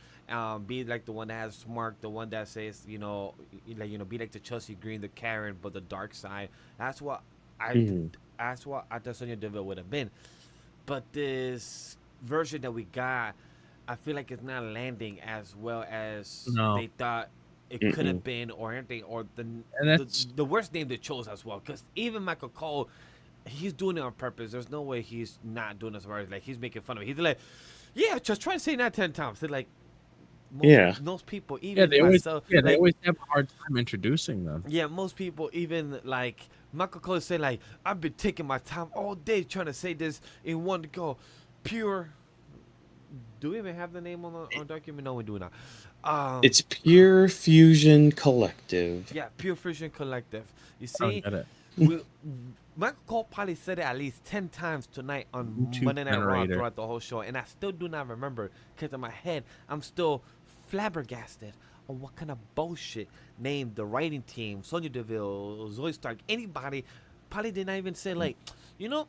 be like the one that has smart, the one that says, be like the Chelsea Green, the Karen, but the dark side. That's what I, Hmm. that's what I thought Sonya Deville would have been. But this version that we got, I feel like it's not landing as well as No. they thought it could have been or anything, or And the that's the worst name they chose as well. Because even Michael Cole, he's doing it on purpose. There's no way he's not doing this right. Like he's making fun of it. He's like, yeah, just try to say that 10 times. They're like, most people, even myself, they like, always have a hard time introducing them. yeah, most people, even like Michael Cole, say like, I've been taking my time all day trying to say this in one go. Pure. Do we even have the name on the document? No, we do not. It's Pure Fusion Collective. Yeah, Pure Fusion Collective. You I don't see, get it. we, Michael Cole probably said it at least 10 times tonight on YouTube Monday Night Raw generator. throughout the whole show, and I still do not remember because in my head I'm still flabbergasted on what kind of bullshit named the writing team, Sonya Deville, Zoe Stark, anybody probably did not even say like, you know,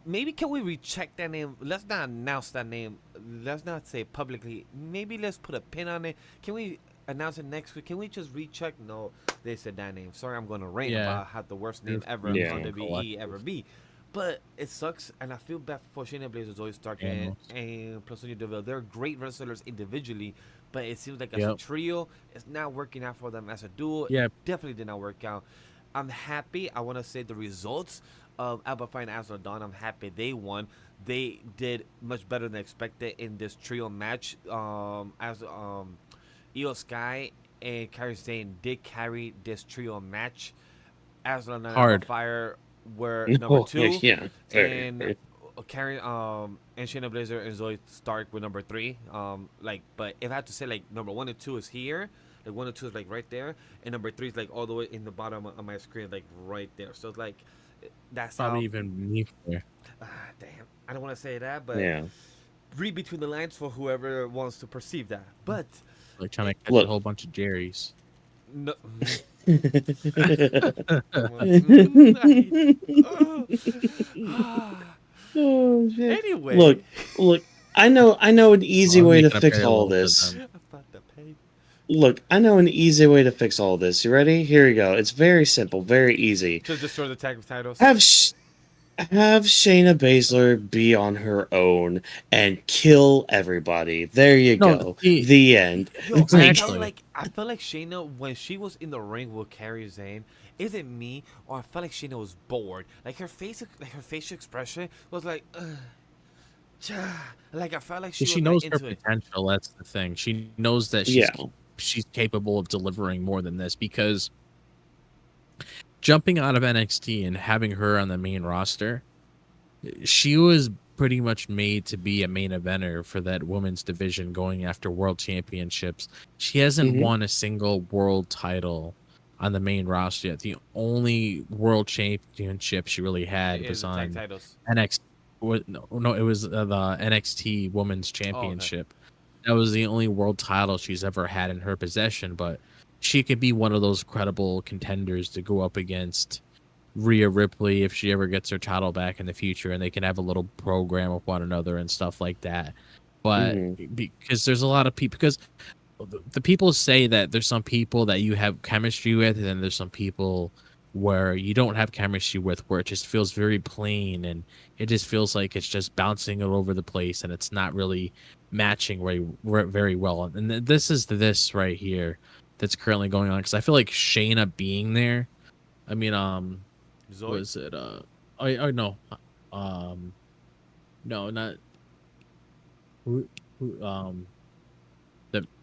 maybe can we recheck that name? Let's not announce that name. Let's not say it publicly. Maybe let's put a pin on it. Can we announce it next week? Can we just recheck? No, they said that name. Sorry, I'm gonna rant Yeah. about how the worst name ever Yeah. on WWE ever be. But it sucks, and I feel bad for Shayna Baszler, Zoe Stark, and plus Sonya Deville. They're great wrestlers individually, but it seems like as a trio, it's not working out for them as a duo. Yeah. Definitely did not work out. I'm happy. I want to say the results of Alba Fire and Azra Dawn. I'm happy they won. They did much better than expected in this trio match. As Io Sky and Kairi Sane did carry this trio match. Azra and Alba Fire were number 2, Yeah. and Kairi and Shayna Baszler and Zoe Stark were number 3. But if I had to say like number 1 and 2 is here. Like 1 and 2 is like right there, and number 3 is like all the way in the bottom of my screen, like right there. So it's like that's Probably how. even me there. Damn, I don't want to say that, but Yeah. read between the lines for whoever wants to perceive that. But Like trying to catch Look. a whole bunch of Jerry's. no. Oh shit. Anyway, Look. I know an easy I'm way to making a fix parallel all to this. them. about the pay. Look, I know an easy way to fix all this. You ready? Here we go. It's very simple, very easy. Just destroy the tag titles. Have Shayna Baszler be on her own and kill everybody. There you No, go. the- The end. Yo, I Exactly. felt like Shayna when she was in the ring with Kairi Sane. Is it me or I felt like Shayna was bored? Like her facial expression was like, like I felt like she was knows like, her into it. potential. That's the thing. She knows that she's capable of delivering more than this, because jumping out of NXT and having her on the main roster, she was pretty much made to be a main eventer for that women's division going after world championships. She hasn't won a single world title on the main roster yet. The only world championship she really had It was is the on tag titles. NXT. No, it was the NXT Women's Championship. That was the only world title she's ever had in her possession, but she could be one of those credible contenders to go up against Rhea Ripley if she ever gets her title back in the future, and they can have a little program with one another and stuff like that. But because there's a lot of people, because the people say that there's some people that you have chemistry with, and then there's some people where you don't have chemistry with, where it just feels very plain, and it just feels like it's just bouncing all over the place, and it's not really matching very well. And this is this right here that's currently going on, because I feel like Shayna being there, I mean, Zoe. was it no, no, not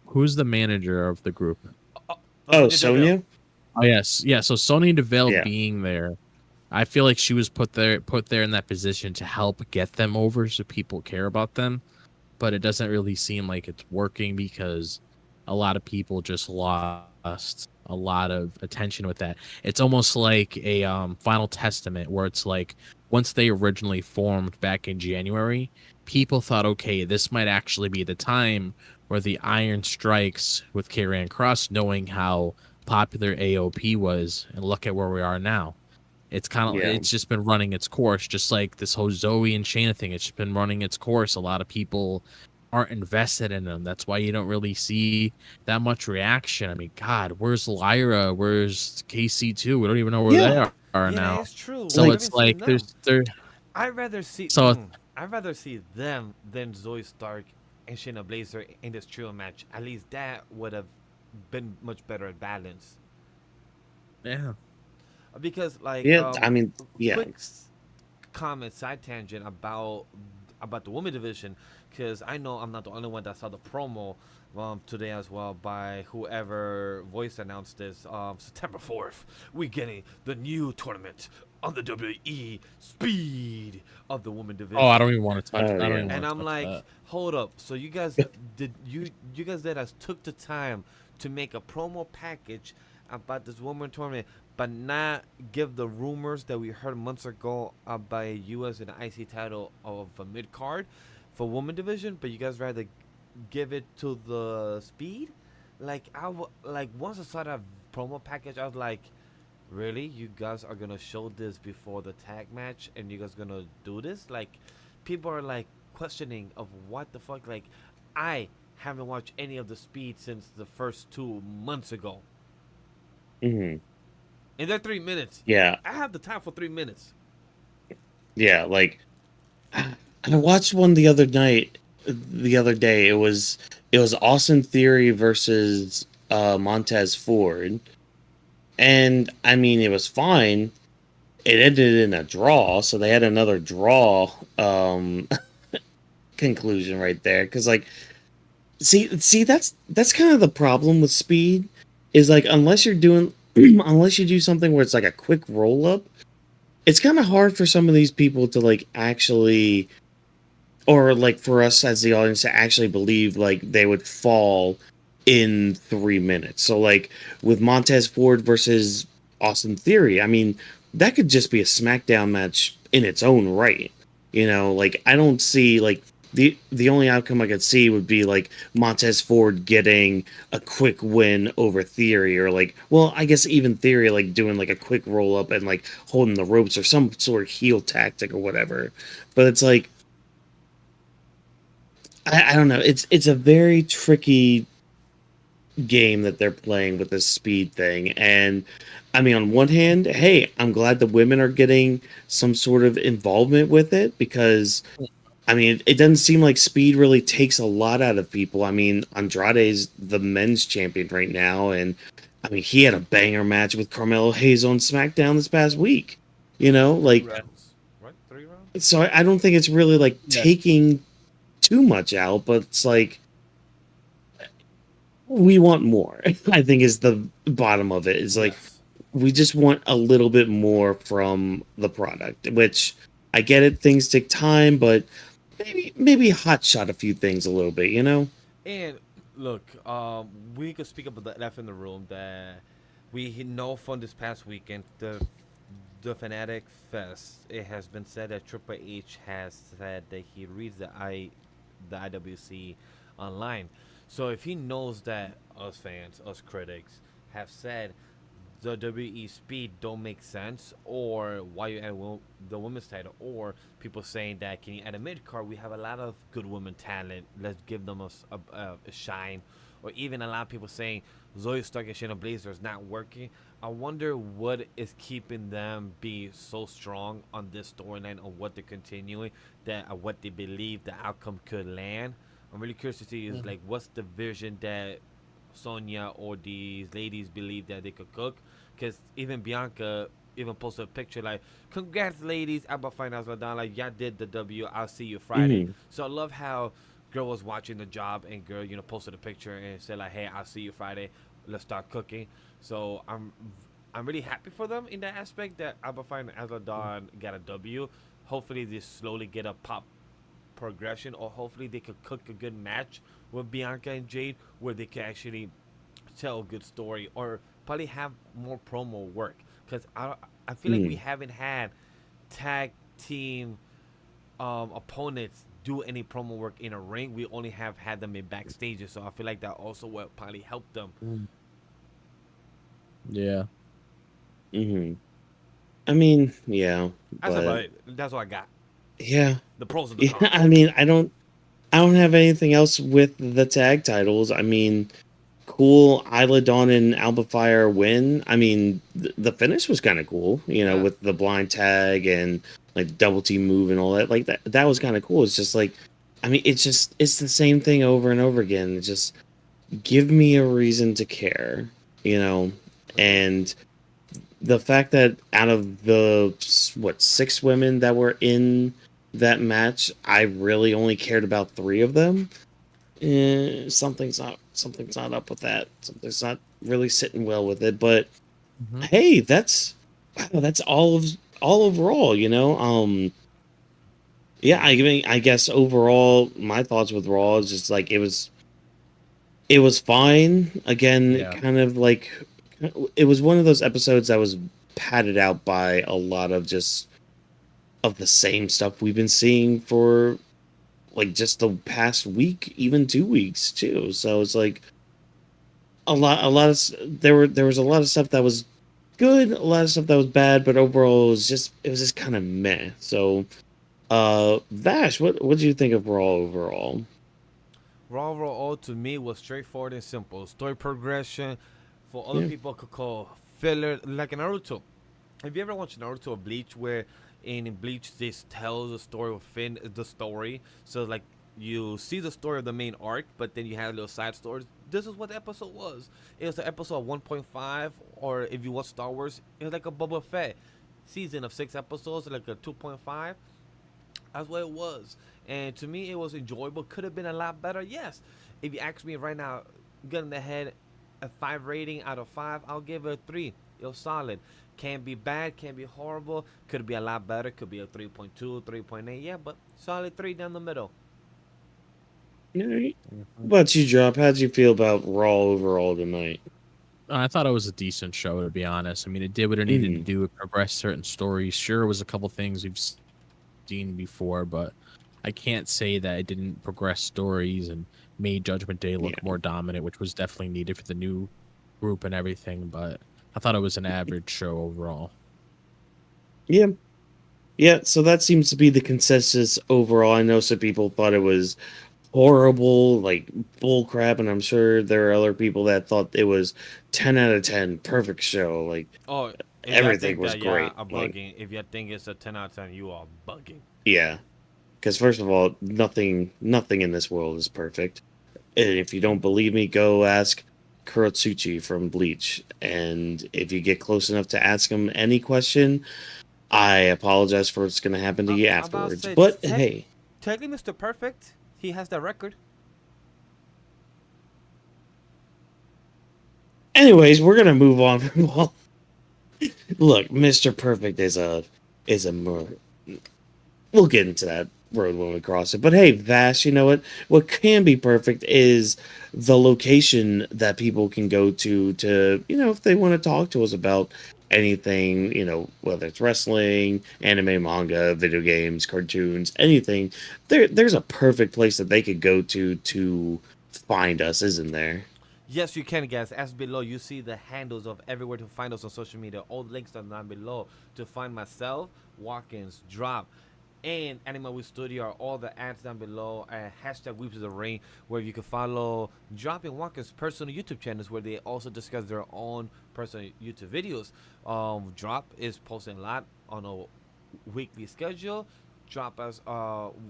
who's the manager of the group? Oh, Sonya? Oh yes, yeah. So Sonya Deville Yeah. being there, I feel like she was put there in that position to help get them over, so people care about them. But it doesn't really seem like it's working, because a lot of people just lost a lot of attention with that. It's almost like a Final Testament, where it's like once they originally formed back in January, people thought, okay, this might actually be the time where the Iron Strikes with Karrion Kross, knowing how popular AOP was, and look at where we are now. It's kind of it's just been running its course, just like this whole Zoe and Shayna thing. It's just been running its course. A lot of people aren't invested in them. That's why you don't really see that much reaction. I mean, God, where's Lyra? Where's KC2? We don't even know where they are now. It's true. So We it's haven't seen like them. there's I'd rather see. So- I'd rather see them than Zoe Stark and Shayna Baszler in this trio match. At least that would have been much better at balance. Yeah. Because like Yeah, I mean, yeah. quick comment side tangent about the women division, because I know I'm not the only one that saw the promo today as well by whoever voice announced this. September 4th, we getting the new tournament on the WWE Speed of the women Oh, I division. don't even want to touch. Oh I don't yeah. even And want to I'm touch like, that. hold up. So you guys did you guys that has took the time to make a promo package about this woman tournament, but not give the rumors that we heard months ago about a US and IC title of a mid card for woman division, but you guys rather give it to the Speed? Like like once I saw that promo package, I was like, really? You guys are gonna show this before the tag match, and you guys gonna do this? Like, people are like questioning of what the fuck. Like, I haven't watched any of the Speed since the first 2 months ago. Hmm. In that 3 minutes, Yeah, I have the time for 3 minutes. yeah. Like I watched one the other night, the other day. It was Austin Theory versus Montez Ford, and I mean it was fine. It ended in a draw, so they had another draw conclusion right there. Because like, see, that's kind of the problem with Speed, is like unless you're doing unless you do something where it's like a quick roll up, it's kind of hard for some of these people to like actually, or like for us as the audience to actually believe like they would fall in 3 minutes. So like with Montez Ford versus Austin Theory, I mean that could just be a SmackDown match in its own right. Like I don't see like the only outcome I could see would be like Montez Ford getting a quick win over Theory, or like, well, I guess even Theory like doing like a quick roll up and like holding the ropes or some sort of heel tactic or whatever. But it's like I don't know. It's a very tricky game that they're playing with this speed thing. And I mean, on one hand, hey, I'm glad the women are getting some sort of involvement with it, because I mean, it doesn't seem like speed really takes a lot out of people. I mean, Andrade's the men's champion right now, and I mean, he had a banger match with Carmelo Hayes on SmackDown this past week. Three Like, rounds, right? 3 rounds. so I don't think it's really like Yeah. taking too much out, but it's like we want more. I think is the bottom of it. Is like Yes. we just want a little bit more from the product, which I get it, things take time, but maybe hot shot a few things a little bit. And look, we could speak about the elephant in the room that we know from this past weekend, the Fanatic Fest. It has been said that Triple H has said that he reads the IWC online. So if he knows that us fans, us critics, have said the WE speed don't make sense, or why you add the women's title, or people saying that can you add a mid card? We have a lot of good women talent. Let's give them a shine, or even a lot of people saying Zoe Stark and Shayna Baszler is not working. I wonder what is keeping them be so strong on this storyline, on what they're continuing, that what they believe the outcome could land. I'm really curious to see is like what's the vision that Sonya or these ladies believe that they could cook. Because even Bianca even posted a picture like, "Congrats, ladies! I'm about finals done. Like, y'all did the W. I'll see you Friday." Hmm. So I love how girl was watching the job and girl, posted a picture and said like, "Hey, I'll see you Friday. Let's start cooking." So I'm really happy for them in that aspect that Alba Fine and Asla Dawn got a W. Hopefully they slowly get a pop progression, or hopefully they could cook a good match with Bianca and Jade where they can actually tell a good story, or probably have more promo work, because I feel like we Hmm. haven't had tag team opponents do any promo work in a ring. We only have had them in backstages, so I feel like that also will probably help them. Yeah. Hmm. I mean, yeah, That's about but it. That's all I got. yeah, The pros and the yeah. cons. I mean, I don't have anything else with the tag titles. I mean, cool. Isla Dawn and Alba Fire win. I mean, the finish was kind of cool. Yeah. With the blind tag and like double team move and all that. Like that was kind of cool. It's just like, I mean, it's the same thing over and over again. It's just give me a reason to care, you know, and the fact that out of the 6 women that were in that match, I really only cared about 3 of them. Something's not up with that. Something's not really sitting well with it. But Mhm. hey, that's all overall, you know. Yeah, I mean, I guess overall, my thoughts with Raw is just like it was fine. Again, Yeah. kind of like it was one of those episodes that was padded out by a lot of just of the same stuff we've been seeing for like just the past week, even 2 weeks too. So it's like there was a lot of stuff that was good, a lot of stuff that was bad, but overall it was just kind of meh. So Vash, what do you think of Raw overall? Raw overall to me was straightforward and simple. Story progression, for other Yeah. people could call filler, like in Naruto. Have you ever watched Naruto or Bleach, where in Bleach this tells the story within the story? So like you see the story of the main arc, but then you have little side stories. This is what the episode was. It was the episode 1.5, or if you watch Star Wars, it was like a Boba Fett season of 6 episodes, like a 2.5. That's what it was. And to me, it was enjoyable. Could have been a lot better. Yes. If you ask me right now, gun in the head, a 5 rating out of 5, I'll give it a 3. It was solid. Can't be bad. Can't be horrible. Could be a lot better. Could be a 3.2, 3.8. Yeah, but solid 3 down the middle. Yeah. Mhm. What about you, Drop? How did you feel about Raw overall tonight? I thought it was a decent show, to be honest. I mean, it did what it needed to Mm, do. It progressed certain stories. Sure, it was a couple things we've seen before, but I can't say that it didn't progress stories and made Judgment Day look yeah. more dominant, which was definitely needed for the new group and everything. But I thought it was an average show overall. Yeah. Yeah, so that seems to be the consensus overall. I know some people thought it was horrible, like bull crap, and I'm sure there are other people that thought it was 10 out of 10, perfect show. Like Oh, if y'all everything think was that, yeah, great. I'm Like, bugging. If y'all think it's a 10 out of 10, you are bugging. yeah, because first of all, nothing in this world is perfect. And if you don't believe me, go ask Kurotsuchi from Bleach. And if you get close enough to ask him any question, I apologize for what's going to happen to you I'm about to afterwards. say, But hey, technically, Mr. Perfect, he has that record. anyways, we're gonna move on. Well, look, Mr. Perfect is a we'll get into that road when we cross it. But hey, Vash, you know what? What can be perfect is the location that people can go to, you know, if they want to talk to us about anything, you know, whether it's wrestling, anime, manga, video games, cartoons, anything. There's a perfect place that they could go to find us, isn't there? Yes, you can, guys. As below, you see the handles of everywhere to find us on social media. All the links are down below to find myself, Watkins, Drop, and Anime Week Studio are all the ads down below. Hashtag Weeps of the Ring, where you can follow Drop and Watkins' personal YouTube channels, where they also discuss their own personal YouTube videos. Drop is posting a lot on a weekly schedule. Drop as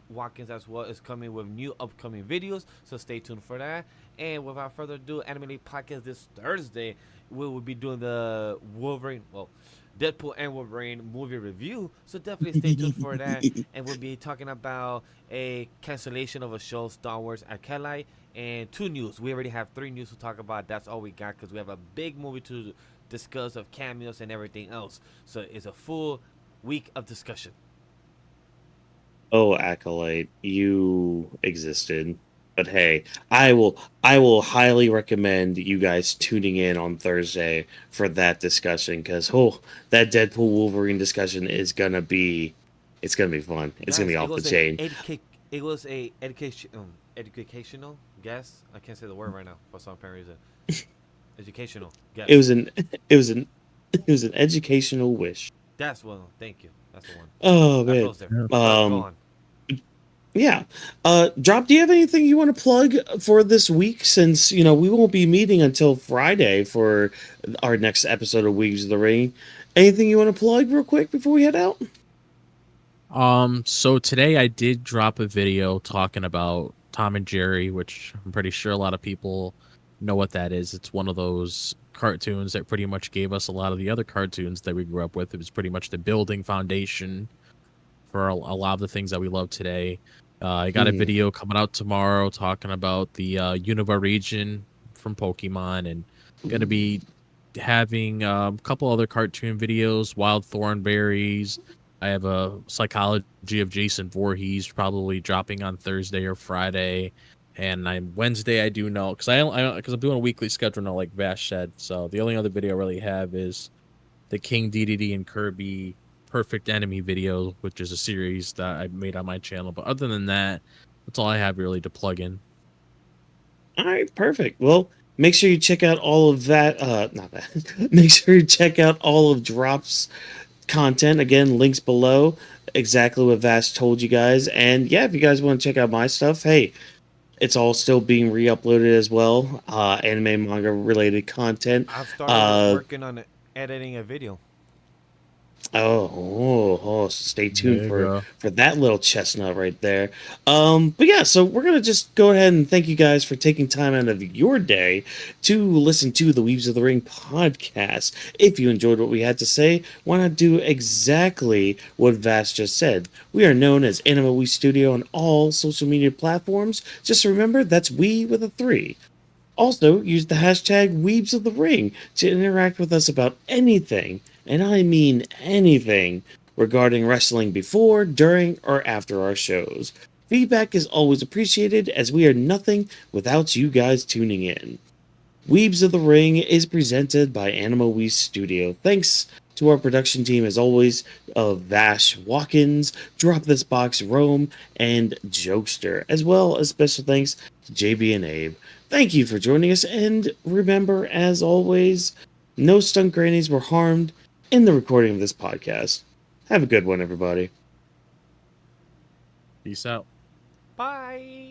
Watkins as well is coming with new upcoming videos, so stay tuned for that. And without further ado, Anime League Podcast this Thursday, we will be doing the Wolverine, well, Deadpool and Wolverine movie review. So definitely stay tuned for that. And we'll be talking about a cancellation of a show, Star Wars Akeli, and 2 news. We already have 3 news to talk about. That's all we got because we have a big movie to discuss of cameos and everything else. So it's a full week of discussion. Oh, Acolyte, you existed. But hey, I will highly recommend you guys tuning in on Thursday for that discussion because that Deadpool Wolverine discussion is gonna be it's gonna be fun. It's gonna Guys, be it off the was a chain. educational guess. I can't say the word right now for some apparent reason. Educational It guess. was an it was an it was an educational wish. That's one. Thank you. That's the one. Oh I man. froze there. Yeah. But go Um on. yeah. Drop, do you have anything you want to plug for this week since, you know, we won't be meeting until Friday for our next episode of Weeks of the Ring. Anything you want to plug real quick before we head out? So today I did drop a video talking about Tom and Jerry, which I'm pretty sure a lot of people know what that is, it's one of those cartoons that pretty much gave us a lot of the other cartoons that we grew up with. It was pretty much the building foundation for a lot of the things that we love today. I got a video coming out tomorrow talking about the Unova region from Pokemon, and going to be having a couple other cartoon videos, Wild Thornberries. I have a Psychology of Jason Voorhees probably dropping on Thursday or Friday. And Wednesday I do know, because I'm doing a weekly schedule now, like Vash said. So the only other video I really have is the King DDD and Kirby Perfect Enemy video, which is a series that I made on my channel. But other than that, that's all I have really to plug in. All right, perfect. Well, make sure you check out all of that. Not that. Make sure you check out all of Drop's content. Again, links below. Exactly what Vash told you guys. And yeah, if you guys want to check out my stuff, hey, it's all still being re-uploaded as well. Anime, manga related content. I've started working on editing a video. So stay tuned There you for that little chestnut right there. But yeah, so we're gonna just go ahead and thank you guys for taking time out of your day to listen to the Weaves of the Ring podcast. If you enjoyed what we had to say, why not do exactly what Vass just said? We are known as Anima We Studio on all social media platforms. Just remember, that's we with a 3. Also, use the hashtag Weebs of the Ring to interact with us about anything, and I mean anything, regarding wrestling before, during, or after our shows. Feedback is always appreciated, as we are nothing without you guys tuning in. Weebs of the Ring is presented by Anima We Studio. Thanks to our production team, as always, of Vash Watkins, Drop This Box Rome, and Jokester, as well as special thanks to JB and Abe. Thank you for joining us, and remember, as always, no stunt grannies were harmed in the recording of this podcast. Have a good one, everybody. Peace out. Bye.